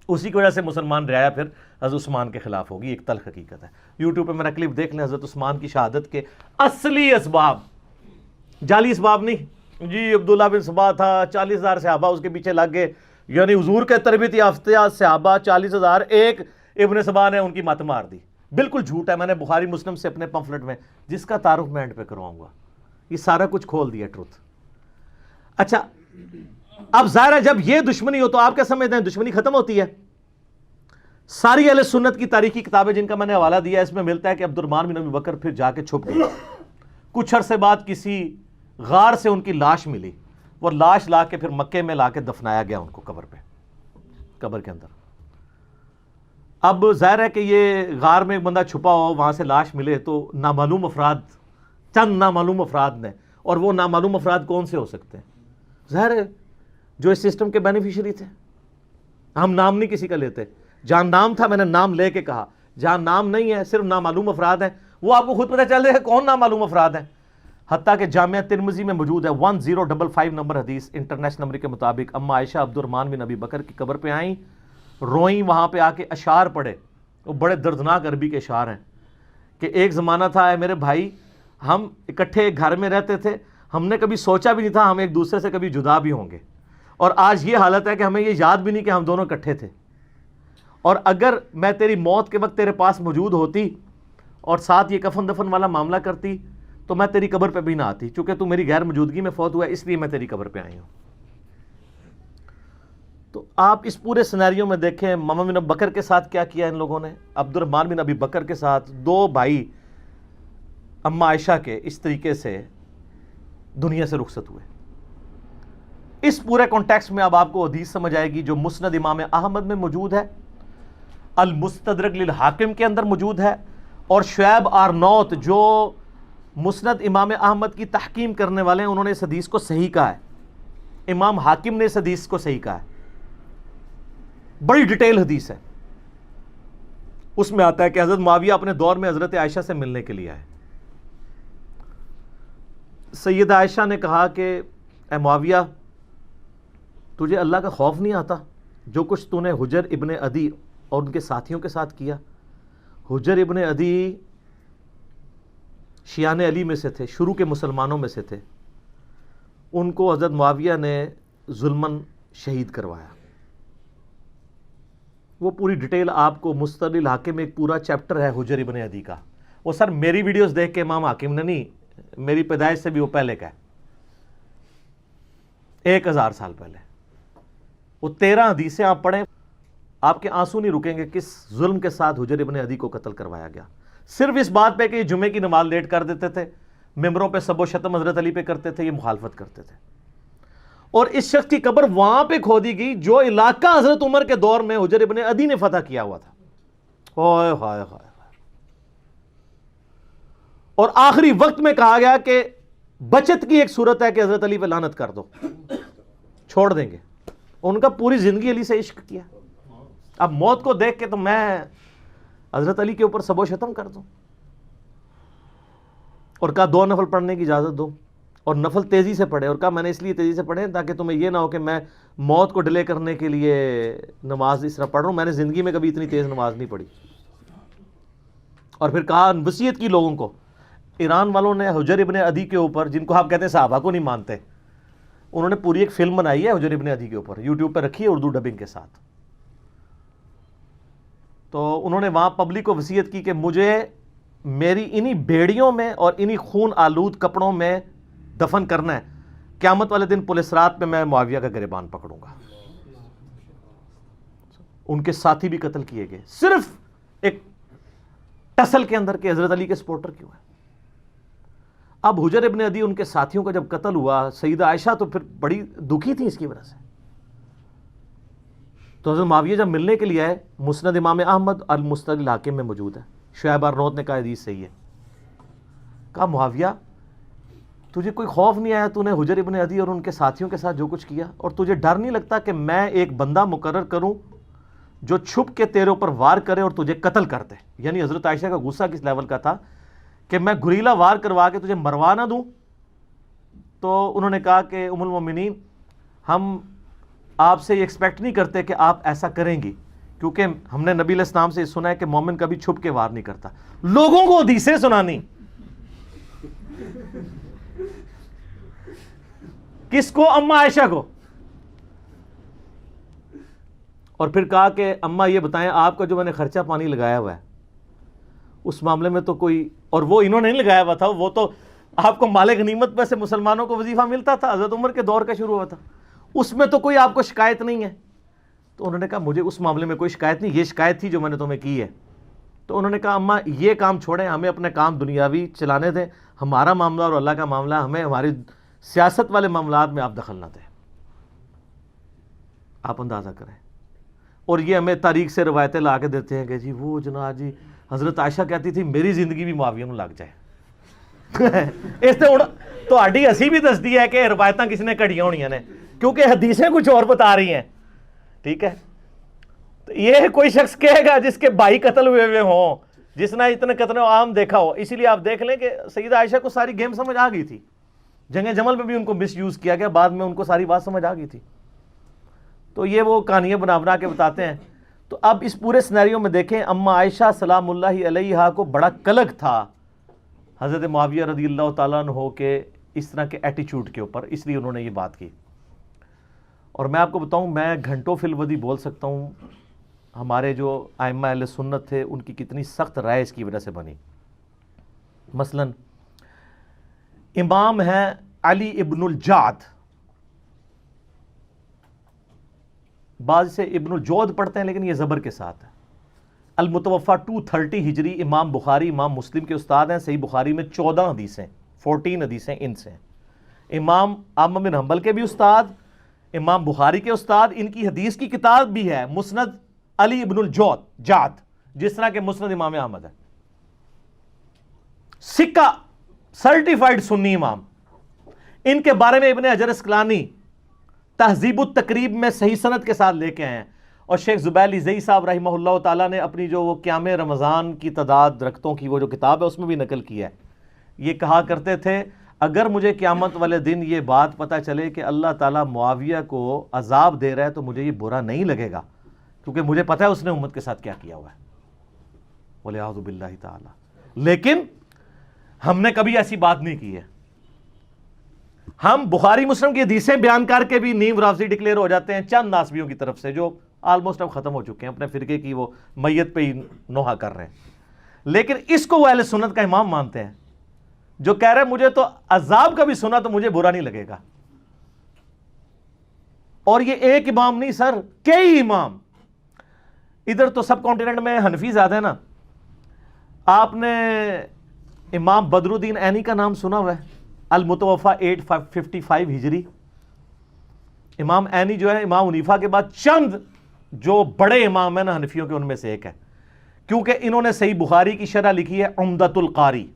اسی کی وجہ سے مسلمان رعایا پھر حضرت عثمان کے خلاف ہوگی، ایک تلخ حقیقت ہے۔ یوٹیوب پہ میرا کلپ دیکھ لیں، حضرت عثمان کی شہادت کے اصلی اسباب، جعلی اسباب نہیں جی، عبداللہ بن سبا تھا، 40,000 صحابہ اس کے پیچھے لگ گئے، یعنی حضور کے تربیت یافتہ صحابہ 40,000، ایک ابن سبا نے ان کی مت مار دی، بالکل جھوٹ ہے، میں نے بخاری مسلم سے اپنے پمفلٹ میں جس کا تعارف میں اینڈ پہ کرواؤں گا، یہ سارا کچھ کھول دیا ٹروتھ۔ اچھا اب ظاہر ہے جب یہ دشمنی ہو تو آپ کیا سمجھتے ہیں دشمنی ختم ہوتی ہے؟ ساری اہل سنت کی تاریخی کتابیں جن کا میں نے حوالہ دیا ہے، اس میں ملتا ہے کہ عبد الرحمن بن ابی بکر پھر جا کے چھپ گئے، کچھ عرصے بعد کسی غار سے ان کی لاش ملی، وہ لاش لا کے پھر مکے میں لا کے دفنایا گیا ان کو قبر پہ، قبر کے اندر۔ اب ظاہر ہے کہ یہ غار میں ایک بندہ چھپا ہو، وہاں سے لاش ملے تو نامعلوم افراد، چند نامعلوم افراد نے، اور وہ نامعلوم افراد کون سے ہو سکتے ہیں؟ ظاہر ہے جو اس سسٹم کے بینیفیشری تھے، ہم نام نہیں کسی کا لیتے، جہاں نام تھا میں نے نام لے کے کہا، جہاں نام نہیں ہے صرف نامعلوم افراد ہیں، وہ آپ کو خود پتہ چل جائے گا کون نامعلوم افراد ہیں۔ حتیٰ کہ جامعہ ترمذی میں موجود ہے 1055 نمبر حدیث انٹرنیشنل نمبر کے مطابق، اما عائشہ عبد الرحمن بن ابی بکر کی قبر پہ آئیں، روئیں، وہاں پہ آ کے اشعار پڑھے، وہ بڑے دردناک عربی کے اشعار ہیں کہ ایک زمانہ تھا اے میرے بھائی، ہم اکٹھے گھر میں رہتے تھے، ہم نے کبھی سوچا بھی نہیں تھا ہم ایک دوسرے سے کبھی جدا بھی ہوں گے، اور آج یہ حالت ہے کہ ہمیں یہ یاد بھی نہیں کہ ہم دونوں اکٹھے تھے، اور اگر میں تیری موت کے وقت تیرے پاس موجود ہوتی اور ساتھ یہ کفن دفن والا معاملہ کرتی تو میں تیری قبر پہ بھی نہ آتی، چونکہ تو میری غیر موجودگی میں فوت ہوا ہے، اس لیے میں تیری قبر پہ آئی ہوں۔ تو آپ اس پورے سینیریو میں دیکھیں محمد بن بکر کے ساتھ کیا کیا ان لوگوں نے. عبد الرحمن بن ابی بکر کے ساتھ 2 بھائی اما عائشہ کے اس طریقے سے دنیا سے رخصت ہوئے. اس پورے کانٹیکسٹ میں اب آپ کو حدیث سمجھ آئے گی جو مسند امام احمد میں موجود ہے, المستدرک للحاکم کے اندر موجود ہے, اور شعیب آرنوت جو مسند امام احمد کی تحکیم کرنے والے ہیں انہوں نے اس حدیث کو صحیح کہا ہے. امام حاکم نے اس حدیث کو صحیح کہا ہے. بڑی ڈیٹیل حدیث ہے. اس میں آتا ہے کہ حضرت معاویہ اپنے دور میں حضرت عائشہ سے ملنے کے لیے آئے. سیدہ عائشہ نے کہا کہ اے معاویہ, تجھے اللہ کا خوف نہیں آتا جو کچھ تو نے حجر ابن عدی اور ان کے ساتھیوں کے ساتھ کیا؟ حجر ابن عدی شیعان علی میں سے تھے, شروع کے مسلمانوں میں سے تھے. ان کو حضرت معاویہ نے ظلماً شہید کروایا. وہ پوری ڈیٹیل آپ کو مستدرک الحاکم میں ایک پورا چیپٹر ہے حجر ابن عدی کا. وہ سر میری ویڈیوز دیکھ کے امام حاکم نے نہیں, میری پیدائش سے بھی وہ پہلے کا ہے, 1000 سال پہلے. وہ 13 حدیثیں آپ پڑھیں, آپ کے آنسو نہیں رکیں گے کس ظلم کے ساتھ حجر ابن عدی کو قتل کروایا گیا. صرف اس بات پہ کہ یہ جمعے کی نماز لیٹ کر دیتے تھے, ممبروں پہ سب و شتم حضرت علی پہ کرتے تھے, یہ مخالفت کرتے تھے. اور اس شخص کی قبر وہاں پہ کھودی گئی جو علاقہ حضرت عمر کے دور میں حجر ابن عدی نے فتح کیا ہوا تھا. ہائے ہائے ہائے. اور آخری وقت میں کہا گیا کہ بچت کی ایک صورت ہے کہ حضرت علی پہ لعنت کر دو, چھوڑ دیں گے. ان کا پوری زندگی علی سے عشق کیا. اب موت کو دیکھ کے تو میں حضرت علی کے اوپر سب و شتم کر دوں. اور کہا 2 نفل پڑھنے کی اجازت دو, اور نفل تیزی سے پڑھے. اور کہا میں نے اس لیے تیزی سے پڑھے تاکہ تمہیں یہ نہ ہو کہ میں موت کو ڈیلے کرنے کے لیے نماز اس طرح پڑھ رہا ہوں. میں نے زندگی میں کبھی اتنی تیز نماز نہیں پڑھی. اور پھر کہا وصیت کی لوگوں کو. ایران والوں نے حجر ابن عدی کے اوپر, جن کو آپ کہتے ہیں صحابہ کو نہیں مانتے, انہوں نے پوری ایک فلم بنائی ہے حجر ابن عدی کے اوپر, یوٹیوب پہ رکھی ہے اردو ڈبنگ کے ساتھ. تو انہوں نے وہاں پبلک کو وصیت کی کہ مجھے میری انہی بیڑیوں میں اور انہی خون آلود کپڑوں میں دفن کرنا ہے, قیامت والے دن پولیس رات پہ میں معاویہ کا گریبان پکڑوں گا. ان کے ساتھی بھی قتل کیے گئے صرف ایک ٹسل کے اندر کہ حضرت علی کے سپورٹر کیوں ہے. اب حجر ابن عدی ان کے ساتھیوں کا جب قتل ہوا, سیدہ عائشہ تو پھر بڑی دکھی تھی اس کی وجہ سے. تو حضرت معاویہ جب ملنے کے لیے آئے, مسند امام احمد المستدرک الحاکم میں موجود ہے. شعیب آرنوت نے کہا حدیث صحیح ہے. کہا معاویہ تجھے کوئی خوف نہیں آیا, تو نے حجر ابن عدی اور ان کے ساتھیوں کے ساتھ جو کچھ کیا, اور تجھے ڈر نہیں لگتا کہ میں ایک بندہ مقرر کروں جو چھپ کے تیرے اوپر وار کرے اور تجھے قتل کر دے؟ یعنی حضرت عائشہ کا غصہ کس لیول کا تھا کہ میں گریلا وار کروا کے تجھے مروا نہ دوں. تو انہوں نے کہا کہ ام المومنین, ہم آپ سے یہ ایکسپیکٹ نہیں کرتے کہ آپ ایسا کریں گی, کیونکہ ہم نے نبی علیہ السلام سے یہ سنا ہے کہ مومن کبھی چھپ کے وار نہیں کرتا. لوگوں کو حدیثیں سنانی, کس کو؟ اما عائشہ کو. اور پھر کہا کہ اما یہ بتائیں آپ کا جو میں نے خرچہ پانی لگایا ہوا ہے اس معاملے میں تو کوئی, اور وہ انہوں نے نہیں لگایا ہوا تھا, وہ تو آپ کو مال غنیمت میں سے مسلمانوں کو وظیفہ ملتا تھا, حضرت عمر کے دور کا شروع ہوا تھا, اس میں تو کوئی آپ کو شکایت نہیں ہے. تو انہوں نے کہا مجھے اس معاملے میں کوئی شکایت نہیں, یہ شکایت تھی جو میں نے تمہیں کی ہے. تو انہوں نے کہا اما یہ کام چھوڑیں, ہمیں اپنے کام دنیاوی چلانے دیں, ہمارا معاملہ اور اللہ کا معاملہ, ہمیں ہماری سیاست والے معاملات میں آپ دخل نہ دیں. آپ اندازہ کریں. اور یہ ہمیں تاریخ سے روایتیں لا کے دیتے ہیں کہ جی وہ جناب جی حضرت عائشہ کہتی تھی میری زندگی بھی معاویہ میں لگ جائے. اس نے تہاڈی ہسی بھی دستی ہے کہ روایتاں کس نے کڑیاں ہونیاں نے, کیونکہ حدیثیں کچھ اور بتا رہی ہیں. ٹھیک ہے, تو یہ کوئی شخص کہے گا جس کے بھائی قتل ہوئے ہوں, جس نے اتنے قتل عام دیکھا ہو. اسی لیے آپ دیکھ لیں کہ سیدہ عائشہ کو ساری گیم سمجھ آ گئی تھی. جنگ جمل میں بھی ان کو مس یوز کیا گیا, بعد میں ان کو ساری بات سمجھ آ گئی تھی. تو یہ وہ کہانیاں بنا کے بتاتے ہیں. تو اب اس پورے سینیریو میں دیکھیں, اما عائشہ سلام اللہ علیہا کو بڑا کلک تھا حضرت معاویہ رضی اللہ تعالیٰ عنہ کے اس طرح کے ایٹیچیوڈ کے اوپر, اس لیے انہوں نے یہ بات کی. اور میں آپ کو بتاؤں, میں گھنٹوں فی الودی بول سکتا ہوں ہمارے جو ائمہ اہل سنت تھے ان کی کتنی سخت رائے اس کی وجہ سے بنی. مثلا امام ہیں علی ابن الجعد, بعض سے ابن الجود پڑھتے ہیں لیکن یہ زبر کے ساتھ ہے. المتوفا 230 ہجری، امام بخاری امام مسلم کے استاد ہیں. صحیح بخاری میں 14 حدیثیں 14 حدیثیں ان سے ہیں. امام احمد بن حنبل کے بھی استاد، امام بخاری کے استاد. ان کی حدیث کی کتاب بھی ہے مسند علی ابن الجود جعد، جس طرح کہ مسند امام احمد ہے. سکہ سرٹیفائیڈ سنی امام. ان کے بارے میں ابن حجر اسقلانی تہذیب التقریب میں صحیح سند کے ساتھ لے کے آئے ہیں. اور شیخ زبیل زئی صاحب رحمہ اللہ تعالیٰ نے اپنی جو وہ قیام رمضان کی تعداد رکھتوں کی وہ جو کتاب ہے اس میں بھی نقل کیا ہے. یہ کہا کرتے تھے اگر مجھے قیامت والے دن یہ بات پتہ چلے کہ اللہ تعالیٰ معاویہ کو عذاب دے رہا ہے تو مجھے یہ برا نہیں لگے گا، کیونکہ مجھے پتہ ہے اس نے امت کے ساتھ کیا کیا ہوا ہے. وَلِعَوْذُ بِاللَّهِ تعالیٰ. لیکن ہم نے کبھی ایسی بات نہیں کی ہے. ہم بخاری مسلم کی حدیثیں بیان کر کے بھی نیم رافضی ڈکلیئر ہو جاتے ہیں چند ناسبیوں کی طرف سے، جو آلموسٹ اب ختم ہو چکے ہیں، اپنے فرقے کی وہ میت پہ ہی نوحہ کر رہے ہیں. لیکن اس کو وہ اہل سنت کا امام مانتے ہیں، جو کہہ رہے ہیں مجھے تو عذاب کا بھی سنا تو مجھے برا نہیں لگے گا. اور یہ ایک امام نہیں سر، کئی امام. ادھر تو سب کانٹیننٹ میں حنفی زیادہ ہے نا. آپ نے امام بدر الدین عینی کا نام سنا ہوا ہے؟ المتوفا 855 ہجری. امام عینی جو ہے امام حنیفہ کے بعد چند جو بڑے امام ہیں نا حنفیوں کے، ان میں سے ایک ہے، کیونکہ انہوں نے صحیح بخاری کی شرح لکھی ہے عمدۃ القاری.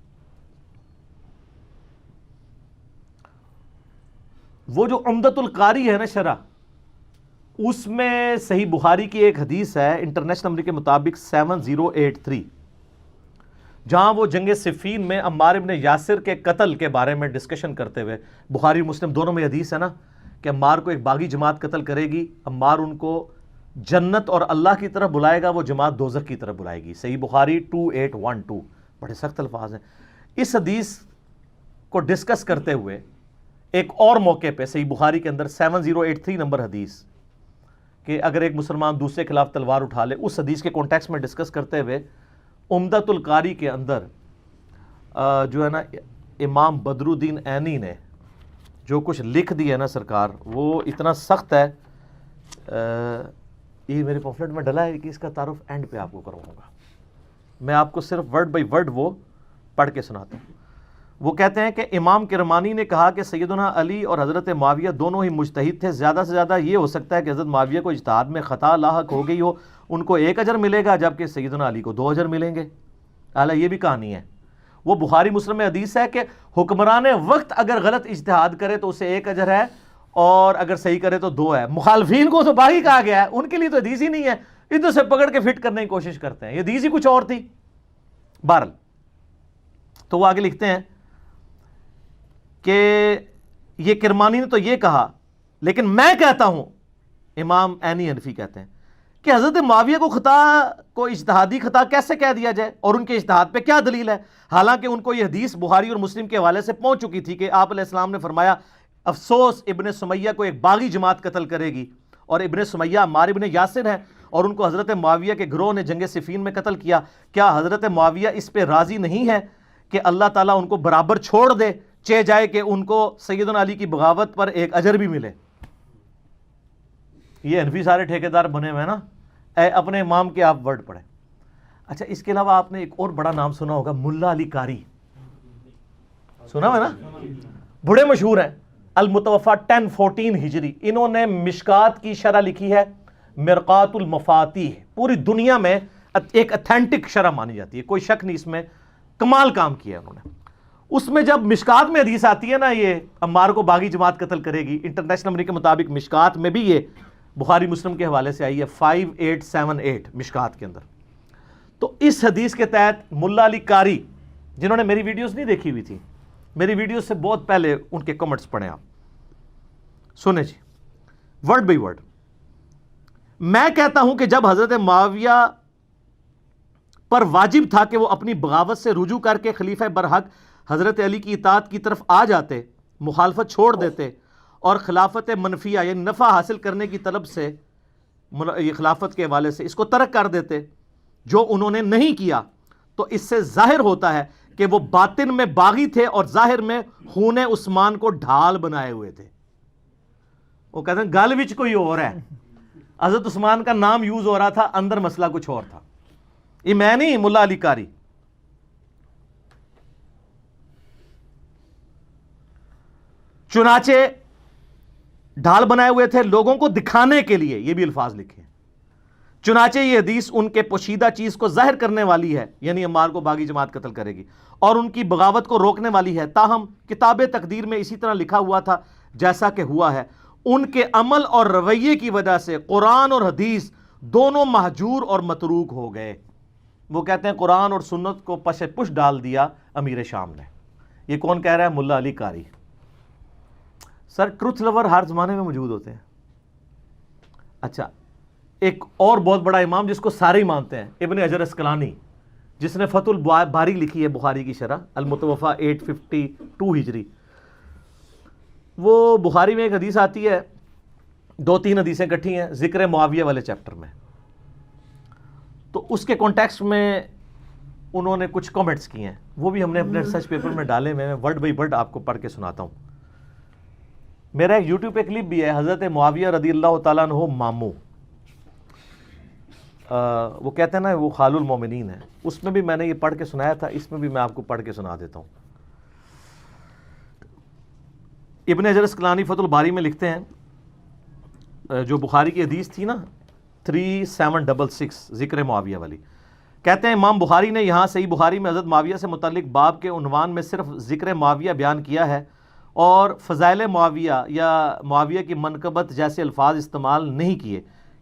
وہ جو عمدۃ القاری ہے نا شرح، اس میں صحیح بخاری کی ایک حدیث ہے انٹرنیشنل نمبر کے مطابق 7083، جہاں وہ جنگ صفین میں عمار ابن یاسر کے قتل کے بارے میں ڈسکشن کرتے ہوئے، بخاری مسلم دونوں میں حدیث ہے نا کہ عمار کو ایک باغی جماعت قتل کرے گی، عمار ان کو جنت اور اللہ کی طرف بلائے گا، وہ جماعت دوزخ کی طرف بلائے گی. صحیح بخاری 2812. بڑے سخت الفاظ ہیں. اس حدیث کو ڈسکس کرتے ہوئے ایک اور موقع پہ صحیح بخاری کے اندر 7083 نمبر حدیث کہ اگر ایک مسلمان دوسرے کے خلاف تلوار اٹھا لے، اس حدیث کے کانٹیکسٹ میں ڈسکس کرتے ہوئے عمدۃ القاری کے اندر جو ہے نا امام بدر الدین عینی نے جو کچھ لکھ دیا ہے نا سرکار، وہ اتنا سخت ہے. یہ میرے پمفلٹ میں ڈلا ہے کہ اس کا تعارف اینڈ پہ آپ کو کرواؤں گا. میں آپ کو صرف ورڈ بائی ورڈ وہ پڑھ کے سناتا ہوں. وہ کہتے ہیں کہ امام کرمانی نے کہا کہ سیدنا علی اور حضرت معاویہ دونوں ہی مجتہد تھے. زیادہ سے زیادہ یہ ہو سکتا ہے کہ حضرت معاویہ کو اجتہاد میں خطا لاحق ہو گئی ہو، ان کو 1 اجر ملے گا جبکہ سیدنا علی کو 2 اجر ملیں گے. اعلیٰ یہ بھی کہانی ہے. وہ بخاری مسلم میں حدیث ہے کہ حکمران وقت اگر غلط اجتہاد کرے تو اسے 1 اجر ہے اور اگر صحیح کرے تو 2 ہے. مخالفین کو تو باغی کہا گیا ہے، ان کے لیے تو حدیث ہی نہیں ہے، ادھر سے پکڑ کے فٹ کرنے کی کوشش کرتے ہیں. یہ حدیث ہی کچھ اور تھی. بہرحال تو وہ آگے لکھتے ہیں کہ یہ کرمانی نے تو یہ کہا، لیکن میں کہتا ہوں، امام عینی حنفی کہتے ہیں کہ حضرت معاویہ کو خطا کو اجتہادی خطا کیسے کہہ دیا جائے اور ان کے اجتہاد پہ کیا دلیل ہے، حالانکہ ان کو یہ حدیث بخاری اور مسلم کے حوالے سے پہنچ چکی تھی کہ آپ علیہ السلام نے فرمایا افسوس ابن سمیہ کو ایک باغی جماعت قتل کرے گی، اور ابن سمیہ عمار ابن یاسر ہے اور ان کو حضرت معاویہ کے گروہ نے جنگ صفین میں قتل کیا. کیا حضرت معاویہ اس پہ راضی نہیں ہے کہ اللہ تعالیٰ ان کو برابر چھوڑ دے، چہ جائے کہ ان کو سیدنا علی کی بغاوت پر 1 اجر بھی ملے؟ یہ حنفی سارے ٹھیکیدار بنے ہوئے ہیں نا. اے اپنے امام کے آپ ورڈ پڑھیں. اچھا، اس کے علاوہ آپ نے ایک اور بڑا نام سنا ہوگا، ملا علی قاری. سنا ہے نا؟ بڑے مشہور ہیں. المتوفا 1014 ہجری. انہوں نے مشکات کی شرح لکھی ہے مرقات المفاتیح. پوری دنیا میں ایک اتھینٹک شرح مانی جاتی ہے، کوئی شک نہیں، اس میں کمال کام کیا انہوں نے. اس میں جب مشکات میں حدیث آتی ہے نا یہ عمار کو باغی جماعت قتل کرے گی، انٹرنیشنل نمبر کے مطابق مشکات میں بھی یہ بخاری مسلم کے حوالے سے آئی ہے 5878 مشکات کے اندر. تو اس حدیث کے تحت ملا علی قاری، جنہوں نے میری ویڈیوز نہیں دیکھی ہوئی تھی، میری ویڈیوز سے بہت پہلے ان کے کمنٹس پڑھیں آپ، سنیں جی ورڈ بائی ورڈ. میں کہتا ہوں کہ جب حضرت معاویہ پر واجب تھا کہ وہ اپنی بغاوت سے رجوع کر کے خلیفہ برحق حضرت علی کی اطاعت کی طرف آ جاتے، مخالفت چھوڑ دیتے اور خلافت منفیہ یعنی نفع حاصل کرنے کی طلب سے، یہ خلافت کے حوالے سے اس کو ترک کر دیتے، جو انہوں نے نہیں کیا، تو اس سے ظاہر ہوتا ہے کہ وہ باطن میں باغی تھے اور ظاہر میں خون عثمان کو ڈھال بنائے ہوئے تھے. وہ کہتے ہیں گل وچ کوئی اور ہے، حضرت عثمان کا نام یوز ہو رہا تھا، اندر مسئلہ کچھ اور تھا. یہ میں نہیں، ملا علی قاری. چنانچہ ڈھال بنائے ہوئے تھے لوگوں کو دکھانے کے لیے، یہ بھی الفاظ لکھے ہیں. چنانچہ یہ حدیث ان کے پوشیدہ چیز کو ظاہر کرنے والی ہے، یعنی عمار کو باغی جماعت قتل کرے گی، اور ان کی بغاوت کو روکنے والی ہے. تاہم کتاب تقدیر میں اسی طرح لکھا ہوا تھا جیسا کہ ہوا ہے. ان کے عمل اور رویے کی وجہ سے قرآن اور حدیث دونوں مہجور اور متروک ہو گئے. وہ کہتے ہیں قرآن اور سنت کو پش ڈال دیا امیر شام نے. یہ کون کہہ رہا ہے؟ ملا علی قاری. سر ٹروتھ لور ہر زمانے میں موجود ہوتے ہیں. اچھا، ایک اور بہت بڑا امام جس کو سارے ہی مانتے ہیں، ابن حجر اسقلانی، جس نے فتح الباری لکھی ہے بخاری کی شرح، المتوفا 852 ہجری. وہ بخاری میں ایک حدیث آتی ہے، 2-3 حدیثیں کٹھی ہیں ذکر معاویہ والے چیپٹر میں. تو اس کے کانٹیکسٹ میں انہوں نے کچھ کامنٹس کیے ہیں، وہ بھی ہم نے اپنے ریسرچ پیپر میں ڈالے. میں ورڈ بائی ورڈ آپ کو پڑھ کے سناتا ہوں. میرا ایک یوٹیوب پہ کلپ بھی ہے، حضرت معاویہ رضی اللہ تعالیٰ عنہ ماموں، وہ کہتے ہیں نا وہ خال المومنین ہے، اس میں بھی میں نے یہ پڑھ کے سنایا تھا. اس میں بھی میں آپ کو پڑھ کے سنا دیتا ہوں. ابن حجر اسقلانی فتح الباری میں لکھتے ہیں، جو بخاری کی حدیث تھی نا 3766 ذکر معاویہ والی، کہتے ہیں امام بخاری نے یہاں صحیح بخاری میں حضرت معاویہ سے متعلق باب کے عنوان میں صرف ذکر معاویہ بیان کیا ہے اور فضائل معاویہ یا معاویہ کی منقبت جیسے الفاظ استعمال نہیں کیے،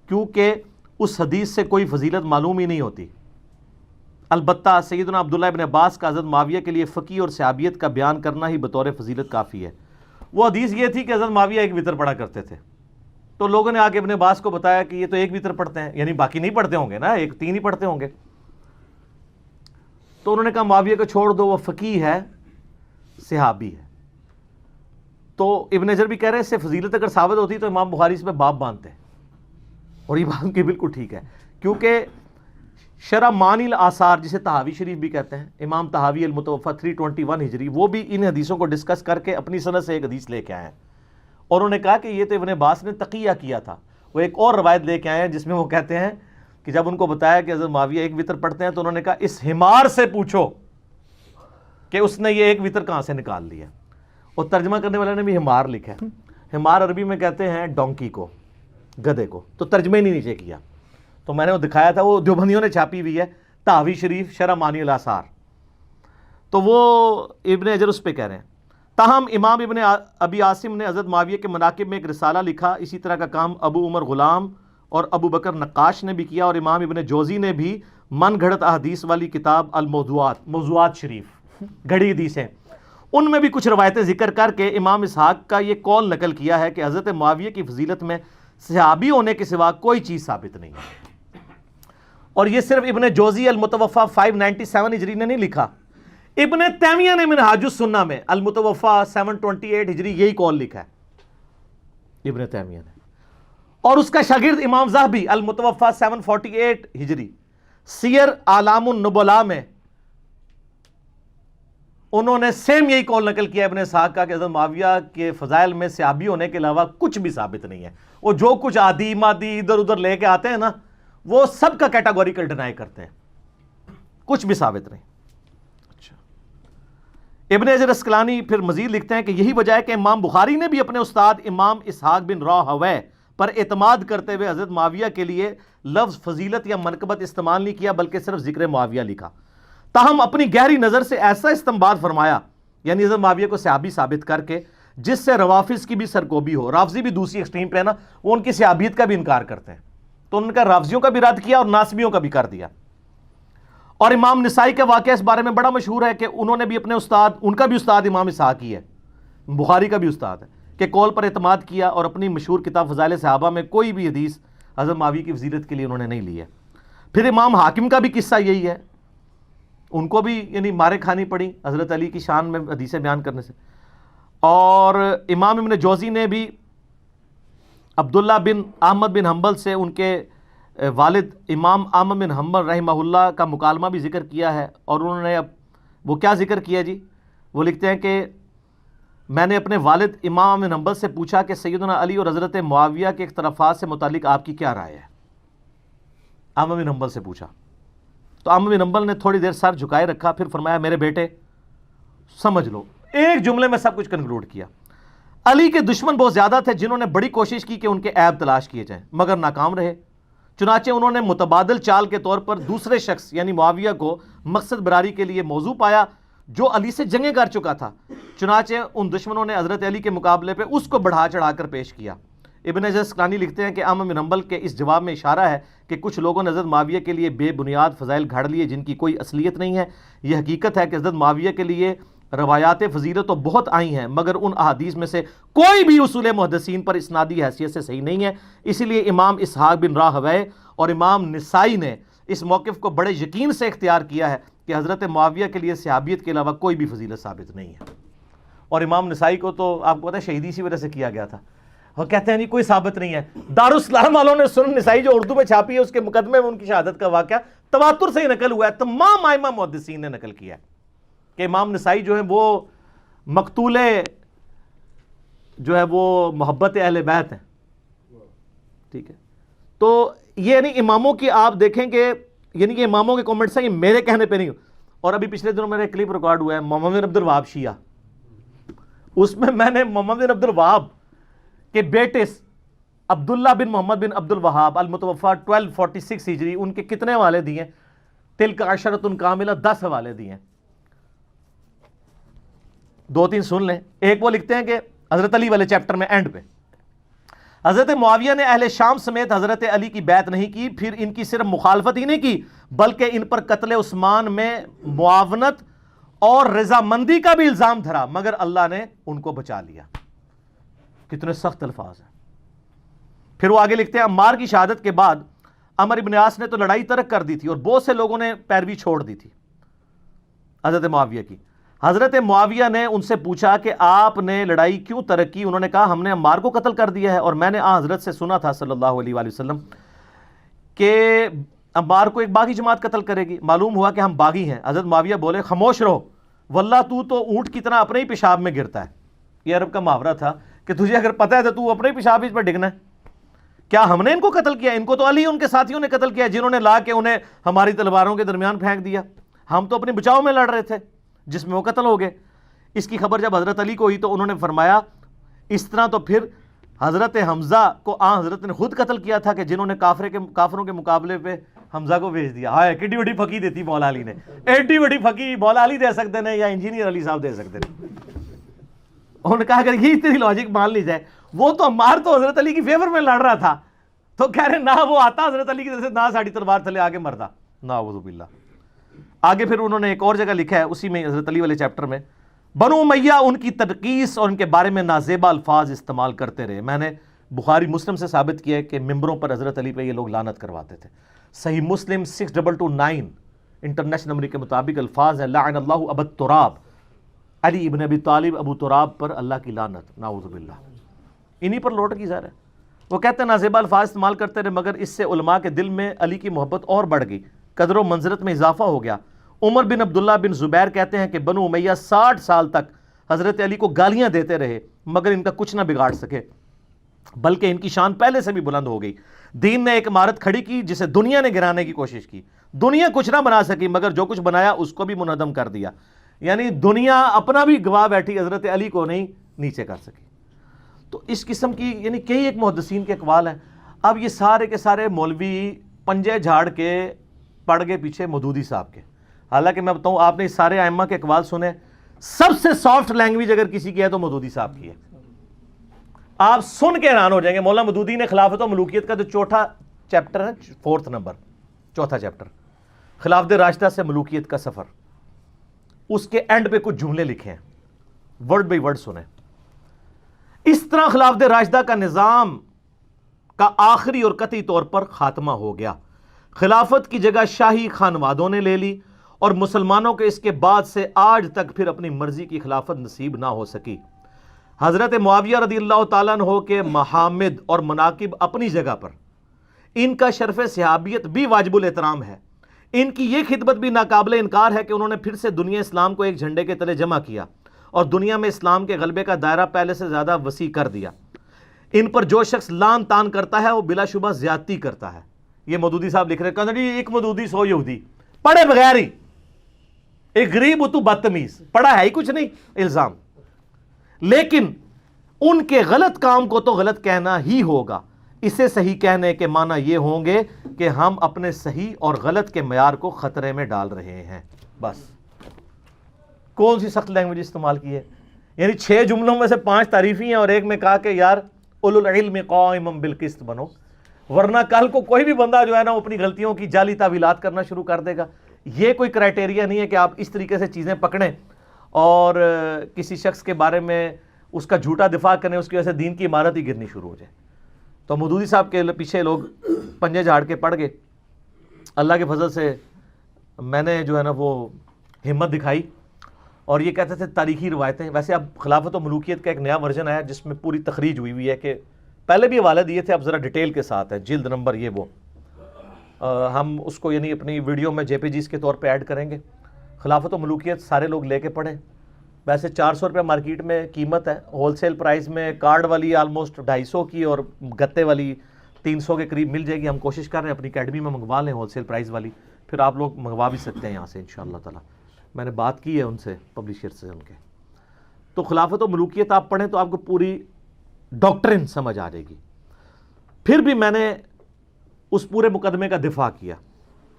کیونکہ اس حدیث سے کوئی فضیلت معلوم ہی نہیں ہوتی. البتہ سیدنا عبداللہ ابن عباس کا حضرت معاویہ کے لیے فقی اور صحابیت کا بیان کرنا ہی بطور فضیلت کافی ہے. وہ حدیث یہ تھی کہ حضرت معاویہ ایک وتر پڑھا کرتے تھے. تو لوگوں نے آ کے ابن عباس کو بتایا کہ یہ تو ایک وتر پڑھتے ہیں، یعنی باقی نہیں پڑھتے ہوں گے نا، 3 ہی پڑھتے ہوں گے. تو انہوں نے کہا معاویہ کو چھوڑ دو، وہ فقی ہے، صحابی ہے. تو ابن حجر بھی کہہ رہے ہیں اس سے فضیلت اگر ثابت ہوتی تو امام بخاری اس پہ باب باندھتے ہیں. اور یہ بات ان کی بالکل ٹھیک ہے، کیونکہ شرح معانی الاثار جسے طحاوی شریف بھی کہتے ہیں، امام طحاوی المتوفا 321 ہجری، وہ بھی ان حدیثوں کو ڈسکس کر کے اپنی سند سے ایک حدیث لے کے آئے ہیں. اور انہوں نے کہا کہ یہ تو ابن عباس نے تقیہ کیا تھا. وہ ایک اور روایت لے کے آئے ہیں جس میں وہ کہتے ہیں کہ جب ان کو بتایا کہ حضرت معاویہ ایک وتر پڑھتے ہیں تو انہوں نے کہا اس حمار سے پوچھو کہ اس نے یہ ایک وتر کہاں سے نکال لیا. اور ترجمہ کرنے والے نے بھی حمار لکھا ہے. حمار عربی میں کہتے ہیں ڈونکی کو، گدھے کو. تو ترجمے نہیں نیچے کیا. تو میں نے وہ دکھایا تھا، وہ دیوبندیوں نے چھاپی ہوئی ہے، طحاوی شریف شرح معانی الاثار. تو وہ ابن حجر اس پہ کہہ رہے ہیں. تاہم امام ابن ابی عاصم نے حضرت معاویہ کے مناقب میں ایک رسالہ لکھا. اسی طرح کا کام ابو عمر غلام اور ابو بکر نقاش نے بھی کیا، اور امام ابن جوزی نے بھی من گھڑت احادیث والی کتاب الموضوعات، موضوعات شریف گھڑی حدیثیں، ان میں بھی کچھ روایتیں ذکر کر کے امام اسحاق کا یہ قول نقل کیا ہے کہ حضرت معاویہ کی فضیلت میں صحابی ہونے کے سوا کوئی چیز ثابت نہیں ہے. اور یہ صرف ابن جوزی المتوفا 597 ہجری نے نہیں لکھا، ابن تیمیہ نے منہاج السنہ میں المتوفا 728 ہجری یہی قول لکھا ہے ابن تیمیہ نے. اور اس کا شاگرد امام ذہبی المتوفا 748 ہجری سیر اعلام النبلاء میں انہوں نے سیم یہی قول نقل کیا ابن اسحاق کا کہ حضرت معاویہ کے فضائل میں صحابی ہونے کے علاوہ کچھ بھی ثابت نہیں ہے. وہ جو کچھ عادی مادی ادھر ادھر لے کے آتے ہیں نا، وہ سب کا کیٹاگوریکل ڈینائی کرتے ہیں، کچھ بھی ثابت نہیں. ابن حجر اسقلانی پھر مزید لکھتے ہیں کہ یہی وجہ ہے کہ امام بخاری نے بھی اپنے استاد امام اسحاق بن راہویہ پر اعتماد کرتے ہوئے حضرت معاویہ کے لیے لفظ فضیلت یا منقبت استعمال نہیں کیا، بلکہ صرف ذکر معاویہ لکھا. تاہم اپنی گہری نظر سے ایسا استنباط فرمایا، یعنی حضرت معاویہ کو صحابی ثابت کر کے، جس سے روافظ کی بھی سرکوبی ہو. رافضی بھی دوسری ایکسٹریم پہ ہے نا، وہ ان کی صحابیت کا بھی انکار کرتے ہیں. تو ان کا رافضیوں کا بھی رد کیا اور ناسبیوں کا بھی کر دیا. اور امام نسائی کا واقعہ اس بارے میں بڑا مشہور ہے کہ انہوں نے بھی اپنے استاد، ان کا بھی استاد امام اسحاق ہی ہے، بخاری کا بھی استاد ہے، کہ قول پر اعتماد کیا اور اپنی مشہور کتاب فضائل صحابہ میں کوئی بھی حدیث حضرت معاویہ کی فضیلت کے لیے انہوں نے نہیں لی ہے. پھر امام حاکم کا بھی قصہ یہی ہے، ان کو بھی یعنی مارے کھانی پڑی حضرت علی کی شان میں حدیثیں بیان کرنے سے. اور امام ابن جوزی نے بھی عبداللہ بن احمد بن حنبل سے ان کے والد امام احمد بن حنبل رحمہ اللہ کا مکالمہ بھی ذکر کیا ہے. اور انہوں نے اب وہ کیا ذکر کیا جی، وہ لکھتے ہیں کہ میں نے اپنے والد امام بن حنبل سے پوچھا کہ سیدنا علی اور حضرت معاویہ کے اختلافات سے متعلق آپ کی کیا رائے ہے؟ امام بن حنبل سے پوچھا تو امام بن حنبل نے تھوڑی دیر سر جھکائے رکھا، پھر فرمایا میرے بیٹے سمجھ لو، ایک جملے میں سب کچھ کنکلوڈ کیا۔ علی کے دشمن بہت زیادہ تھے جنہوں نے بڑی کوشش کی کہ ان کے عیب تلاش کیے جائیں مگر ناکام رہے، چنانچہ انہوں نے متبادل چال کے طور پر دوسرے شخص یعنی معاویہ کو مقصد براری کے لیے موضوع پایا جو علی سے جنگیں کر چکا تھا، چنانچہ ان دشمنوں نے حضرت علی کے مقابلے پہ اس کو بڑھا چڑھا کر پیش کیا۔ ابن حجر اسقلانی لکھتے ہیں کہ امام بن حنبل کے اس جواب میں اشارہ ہے کہ کچھ لوگوں نے حضرت معاویہ کے لیے بے بنیاد فضائل گھڑ لیے جن کی کوئی اصلیت نہیں ہے۔ یہ حقیقت ہے کہ حضرت معاویہ کے لیے روایات فضیلت تو بہت آئی ہیں مگر ان احادیث میں سے کوئی بھی اصول محدثین پر اسنادی حیثیت سے صحیح نہیں ہے، اسی لیے امام اسحاق بن راہویہ اور امام نسائی نے اس موقف کو بڑے یقین سے اختیار کیا ہے کہ حضرت معاویہ کے لیے صحابیت کے علاوہ کوئی بھی فضیلت ثابت نہیں ہے۔ اور امام نسائی کو تو آپ کو پتہ ہے شہیدی اسی وجہ سے کیا گیا تھا، وہ کہتے ہیں نہیں کوئی ثابت نہیں ہے۔ دارالاسلام والوں نے سنن نسائی جو اردو میں چھاپی ہے اس کے مقدمے میں ان کی شہادت کا واقعہ تواتر سے ہی نقل ہوا ہے، تمام ائمہ محدثین نے نقل کیا ہے کہ امام نسائی جو ہے وہ مقتول جو ہے وہ محبت اہل بیت ہیں، ٹھیک ہے۔ تو یہ یعنی اماموں کی آپ دیکھیں کہ یعنی کہ اماموں کے کامنٹس ہیں، یہ میرے کہنے پہ نہیں۔ اور ابھی پچھلے دنوں میرا ایک کلپ ریکارڈ ہوا ہے محمد بن عبد الوہاب شیعہ، اس میں نے محمد بن عبد الوہاب کے بیٹے عبداللہ بن محمد بن عبد الوہاب المتوفی 1246 ہجری ان کے کتنے حوالے دیے ہیں؟ تلک عشرۃ کاملہ، 10 حوالے دیے ہیں، 2-3 سن لیں۔ ایک وہ لکھتے ہیں کہ حضرت علی والے چیپٹر میں اینڈ پہ حضرت معاویہ نے اہل شام سمیت حضرت علی کی بیعت نہیں کی، پھر ان کی صرف مخالفت ہی نہیں کی بلکہ ان پر قتل عثمان میں معاونت اور رضامندی کا بھی الزام دھرا مگر اللہ نے ان کو بچا لیا۔ کتنے سخت الفاظ ہیں۔ پھر وہ آگے لکھتے ہیں عمار کی شہادت کے بعد عمر ابن عاص نے تو لڑائی ترک کر دی تھی اور بہت سے لوگوں نے پیروی چھوڑ دی تھی حضرت معاویہ کی۔ حضرت معاویہ نے ان سے پوچھا کہ آپ نے لڑائی کیوں ترک کی؟ انہوں نے کہا ہم نے عمار کو قتل کر دیا ہے اور میں نے حضرت سے سنا تھا صلی اللہ علیہ وآلہ وسلم کہ عمار کو ایک باغی جماعت قتل کرے گی، معلوم ہوا کہ ہم باغی ہیں۔ حضرت معاویہ بولے خاموش رہو، واللہ تو اونٹ کی طرح اپنے ہی پیشاب میں گرتا ہے۔ یہ عرب کا محاورہ تھا کہ تجھے اگر پتہ ہے تو تو اپنے ہی پیشاب اس پر ڈگنا ہے۔ کیا ہم نے ان کو قتل کیا؟ ان کو تو علی ان کے ساتھیوں نے قتل کیا جنہوں نے لا کے انہیں ہماری تلواروں کے درمیان پھینک دیا، ہم تو اپنے بچاؤ میں لڑ رہے تھے جس میں وہ قتل ہو گئے۔ اس کی خبر جب حضرت علی کو ہوئی تو انہوں نے فرمایا اس طرح تو پھر حضرت حمزہ کو حضرت نے خود قتل کیا تھا کہ جنہوں نے کافروں کے مقابلے پہ حمزہ کو بھیج دیا۔ ہائے کڈی بڑی پھکی دیتی مولا علی نے، ایڈی بڑی پھکی مولا علی دے سکتے ہیں یا انجینئر علی صاحب دے سکتے ہیں۔ انہوں نے کہا اگر یہ اتنی لاجک مان لی جائے، وہ تو عمار تو حضرت علی کی فیور میں لڑ رہا تھا، تو کہہ رہے نہ وہ آتا حضرت علی کی طرف سے نہ ساڑی تلوار تھلے آگے مردا، نعوذ باللہ۔ آگے پھر انہوں نے ایک اور جگہ لکھا ہے اسی میں حضرت علی والے چیپٹر میں، بنو امیہ ان کی تنقیص اور ان کے بارے میں نازیبا الفاظ استعمال کرتے رہے۔ میں نے بخاری مسلم سے ثابت کیا ہے کہ ممبروں پر حضرت علی پہ یہ لوگ لعنت کرواتے تھے۔ صحیح مسلم 6229 انٹرنیشنل نمبر کے مطابق الفاظ ہیں لعن اللہ ابا تراب، علی ابن ابی طالب ابو تراب پر اللہ کی لعنت، نعوذ باللہ۔ انہی پر لوٹ کی ظاہر ہے۔ وہ کہتے ہیں نازیبا الفاظ استعمال کرتے رہے مگر اس سے علماء کے دل میں علی کی محبت اور بڑھ گئی، قدر و منزلت میں اضافہ ہو گیا۔ عمر بن عبداللہ بن زبیر کہتے ہیں کہ بنو امیہ 60 سال تک حضرت علی کو گالیاں دیتے رہے مگر ان کا کچھ نہ بگاڑ سکے، بلکہ ان کی شان پہلے سے بھی بلند ہو گئی۔ دین نے ایک عمارت کھڑی کی جسے دنیا نے گرانے کی کوشش کی، دنیا کچھ نہ بنا سکی مگر جو کچھ بنایا اس کو بھی منہدم کر دیا، یعنی دنیا اپنا بھی گواہ بیٹھی، حضرت علی کو نہیں نیچے کر سکی۔ تو اس قسم کی یعنی کئی ایک محدثین کے اقوال ہیں۔ اب یہ سارے کے سارے مولوی پنجے جھاڑ کے پڑ گئے پیچھے مودودی صاحب کے، حالانکہ میں بتاؤں آپ نے اس سارے ائمہ کے اقوال سنے، سب سے سافٹ لینگویج اگر کسی کی ہے تو مودودی صاحب کی ہے۔ آپ سن کے حیران ہو جائیں گے، مولا مودودی نے خلافت و ملوکیت کا جو چوتھا چیپٹر ہے، 4 نمبر چوتھا چیپٹر، خلافت راشدہ سے ملوکیت کا سفر، اس کے اینڈ پہ کچھ جملے لکھے ہیں، ورڈ بائی ورڈ سنیں۔ اس طرح خلافت راشدہ کا نظام کا آخری اور قطعی طور پر خاتمہ ہو گیا، خلافت کی جگہ شاہی خانوادوں نے لے لی اور مسلمانوں کے اس کے بعد سے آج تک پھر اپنی مرضی کی خلافت نصیب نہ ہو سکی۔ حضرت معاویہ رضی اللہ تعالیٰ عنہ کے محامد اور مناقب اپنی جگہ پر، ان کا شرف صحابیت بھی واجب الاحترام ہے، ان کی یہ خدمت بھی ناقابل انکار ہے کہ انہوں نے پھر سے دنیا اسلام کو ایک جھنڈے کے تلے جمع کیا اور دنیا میں اسلام کے غلبے کا دائرہ پہلے سے زیادہ وسیع کر دیا. ان پر جو شخص لان تان کرتا ہے وہ بلا شبہ زیادتی کرتا ہے. یہ مودودی صاحب لکھ رہے ہیں, جی ایک مودودی 100 یہودی, پڑھے بغیر ہی, ایک غریب تو بدتمیز, پڑھا ہے ہی کچھ نہیں, الزام. لیکن ان کے غلط کام کو تو غلط کہنا ہی ہوگا. اسے صحیح کہنے کے معنی یہ ہوں گے کہ ہم اپنے صحیح اور غلط کے معیار کو خطرے میں ڈال رہے ہیں. بس کون سی سخت لینگویج استعمال کی ہے؟ یعنی 6 جملوں میں سے 5 تعریفی ہیں اور ایک میں کہا کہ یار اولو العلم قائما بالقسط بنو, ورنہ کل کو کوئی بھی بندہ جو ہے نا وہ اپنی غلطیوں کی جعلی تعویلات کرنا شروع کر دے گا. یہ کوئی کرائٹیریا نہیں ہے کہ آپ اس طریقے سے چیزیں پکڑیں اور کسی شخص کے بارے میں اس کا جھوٹا دفاع کریں, اس کی وجہ سے دین کی عمارت ہی گرنی شروع ہو جائے. تو مودودی صاحب کے پیچھے لوگ پنجے جھاڑ کے پڑ گئے. اللہ کے فضل سے میں نے جو ہے نا وہ ہمت دکھائی اور یہ کہتے تھے تاریخی روایتیں. ویسے اب خلافت و ملوکیت کا ایک نیا ورژن آیا جس میں پوری تخریج ہوئی ہے, کہ پہلے بھی حوالے دیے تھے, اب ذرا ڈیٹیل کے ساتھ ہے, جلد نمبر یہ وہ. ہم اس کو یعنی اپنی ویڈیو میں JPGs کے طور پہ ایڈ کریں گے. خلافت و ملوکیت سارے لوگ لے کے پڑھیں. ویسے 400 روپے مارکیٹ میں قیمت ہے, ہول سیل پرائز میں کارڈ والی آلموسٹ 250 کی اور گتے والی 300 کے قریب مل جائے گی. ہم کوشش کر رہے ہیں اپنی اکیڈمی میں منگوا لیں ہول سیل پرائز والی, پھر آپ لوگ منگوا بھی سکتے ہیں یہاں سے انشاءاللہ تعالی. میں نے بات کی ہے ان سے, پبلشر سے ان کے. تو خلافت و ملوکیت آپ پڑھیں تو آپ کو پوری ڈاکٹرن سمجھ آ جائے گی. پھر بھی میں نے اس پورے مقدمے کا دفاع کیا,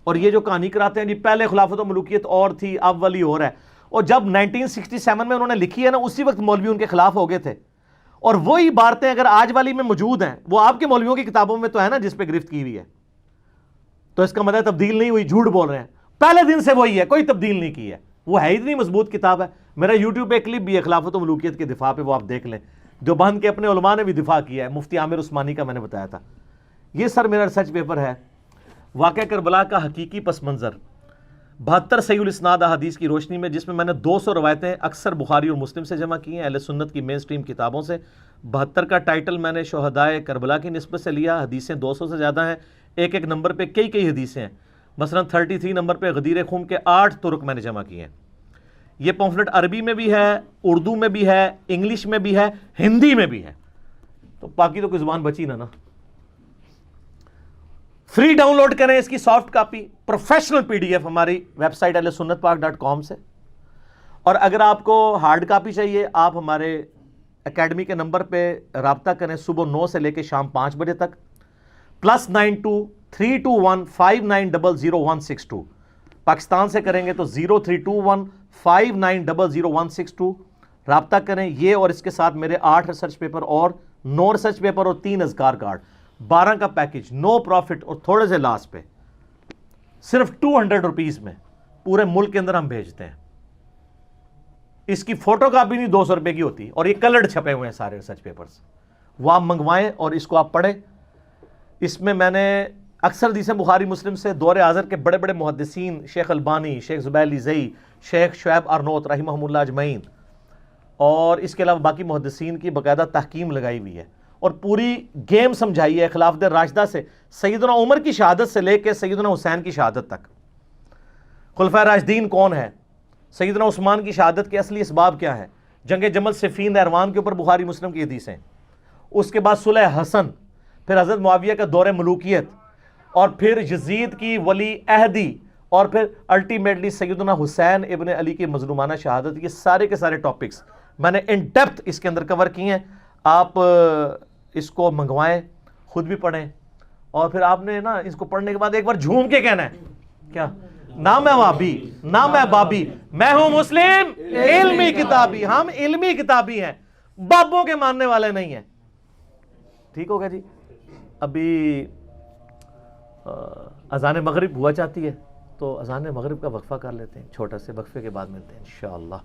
اور یہ جو کہانی کراتے ہیں جی پہلے خلافت و ملوکیت اور تھی اب والی اور ہے, اور جب 1967 میں انہوں نے لکھی ہے نا اسی وقت مولوی ان کے خلاف ہو گئے تھے, اور وہی عبارتیں اگر آج والی میں موجود ہیں وہ آپ کے مولویوں کی کتابوں میں تو ہے نا جس پہ گرفت کی ہوئی ہے, تو اس کا مطلب تبدیل نہیں ہوئی, جھوٹ بول رہے ہیں. پہلے دن سے وہی ہے, کوئی تبدیل نہیں کی ہے, وہ ہے اتنی مضبوط کتاب ہے. میرا یوٹیوب پہ کلپ بھی ہے خلافت و ملوکیت کے دفاع پہ, وہ آپ دیکھ لیں. دیوبند کے اپنے علماء نے بھی دفاع کیا ہے, مفتی عامر عثمانی کا میں نے بتایا تھا. یہ سر میرا ریسرچ پیپر ہے, واقعہ کربلا کا حقیقی پس منظر 72 صحیح الاسناد احادیث کی روشنی میں, جس میں نے 200 روایتیں اکثر بخاری اور مسلم سے جمع کی ہیں, اہل سنت کی مین سٹریم کتابوں سے. 72 کا ٹائٹل میں نے شہدائے کربلا کی نسبت سے لیا. حدیثیں 200 سے زیادہ ہیں, ایک ایک نمبر پہ کئی حدیثیں ہیں. مثلا 33 نمبر پہ غدیر خم کے 8 طرق میں نے جمع کیے ہیں. یہ پمفلٹ عربی میں بھی ہے, اردو میں بھی ہے, انگلش میں بھی ہے, ہندی میں بھی ہے, تو باقی تو کوئی زبان بچی نہ نا. فری ڈاؤن لوڈ کریں اس کی سافٹ کاپی, پروفیشنل PDF ہماری ویب سائٹ ahlesunnatpak.com سے. اور اگر آپ کو ہارڈ کاپی چاہیے آپ ہمارے اکیڈمی کے نمبر پہ رابطہ کریں صبح 9 سے لے کے شام 5 بجے تک, +92-321-5900-162. پاکستان سے کریں گے تو 0321-5900-162. رابطہ کریں. یہ اور اس کے ساتھ میرے 8 ریسرچ پیپر اور 9 ریسرچ پیپر اور 3 اذکار کارڈ, 12 کا پیکج, نو پروفٹ اور تھوڑے سے لاس پہ, صرف 200 روپیز میں پورے ملک کے اندر ہم بھیجتے ہیں. اس کی فوٹو کاپی نہیں 200 روپے کی ہوتی, اور یہ کلرڈ چھپے ہوئے ہیں سارے ریسرچ پیپرز. وہ آپ منگوائیں اور اس کو آپ پڑھیں. اس میں میں نے اکثر حدیثیں بخاری مسلم سے دور حاضر کے بڑے بڑے محدثین, شیخ البانی, شیخ زبیر لیزئی, شیخ شعیب ارنوت رحمہم اللہ اجمعین, اور اس کے علاوہ باقی محدثین کی باقاعدہ تحکیم لگائی ہوئی ہے, اور پوری گیم سمجھائی ہے خلافت راشدہ سے سیدنا عمر کی شہادت سے لے کے سیدنا حسین کی شہادت تک. خلفائے راشدین کون ہے, سیدنا عثمان کی شہادت کے اصلی اسباب کیا ہے, جنگ جمل صفین نہروان کے اوپر بخاری مسلم کی حدیثیں, اس کے بعد صلح حسن, پھر حضرت معاویہ کا دور ملوکیت, اور پھر یزید کی ولی عہدی, اور پھر الٹیمیٹلی سیدنا حسین ابن علی کی مظلومانہ شہادت. یہ سارے کے سارے ٹاپکس میں نے ان ڈیپتھ اس کے اندر کور کیے ہیں. آپ اس کو منگوائیں, خود بھی پڑھیں, اور پھر آپ نے نا اس کو پڑھنے کے بعد ایک بار جھوم کے کہنا ہے کیا, نہ میں وابی نہ میں بابی, میں ہوں مسلم علمی کتابی. ہم علمی کتابی ہیں, بابوں کے ماننے والے نہیں ہیں. ٹھیک ہوگا جی. ابھی اذان مغرب ہوا چاہتی ہے, تو اذان مغرب کا وقفہ کر لیتے ہیں, چھوٹا سے وقفے کے بعد ملتے ہیں انشاءاللہ.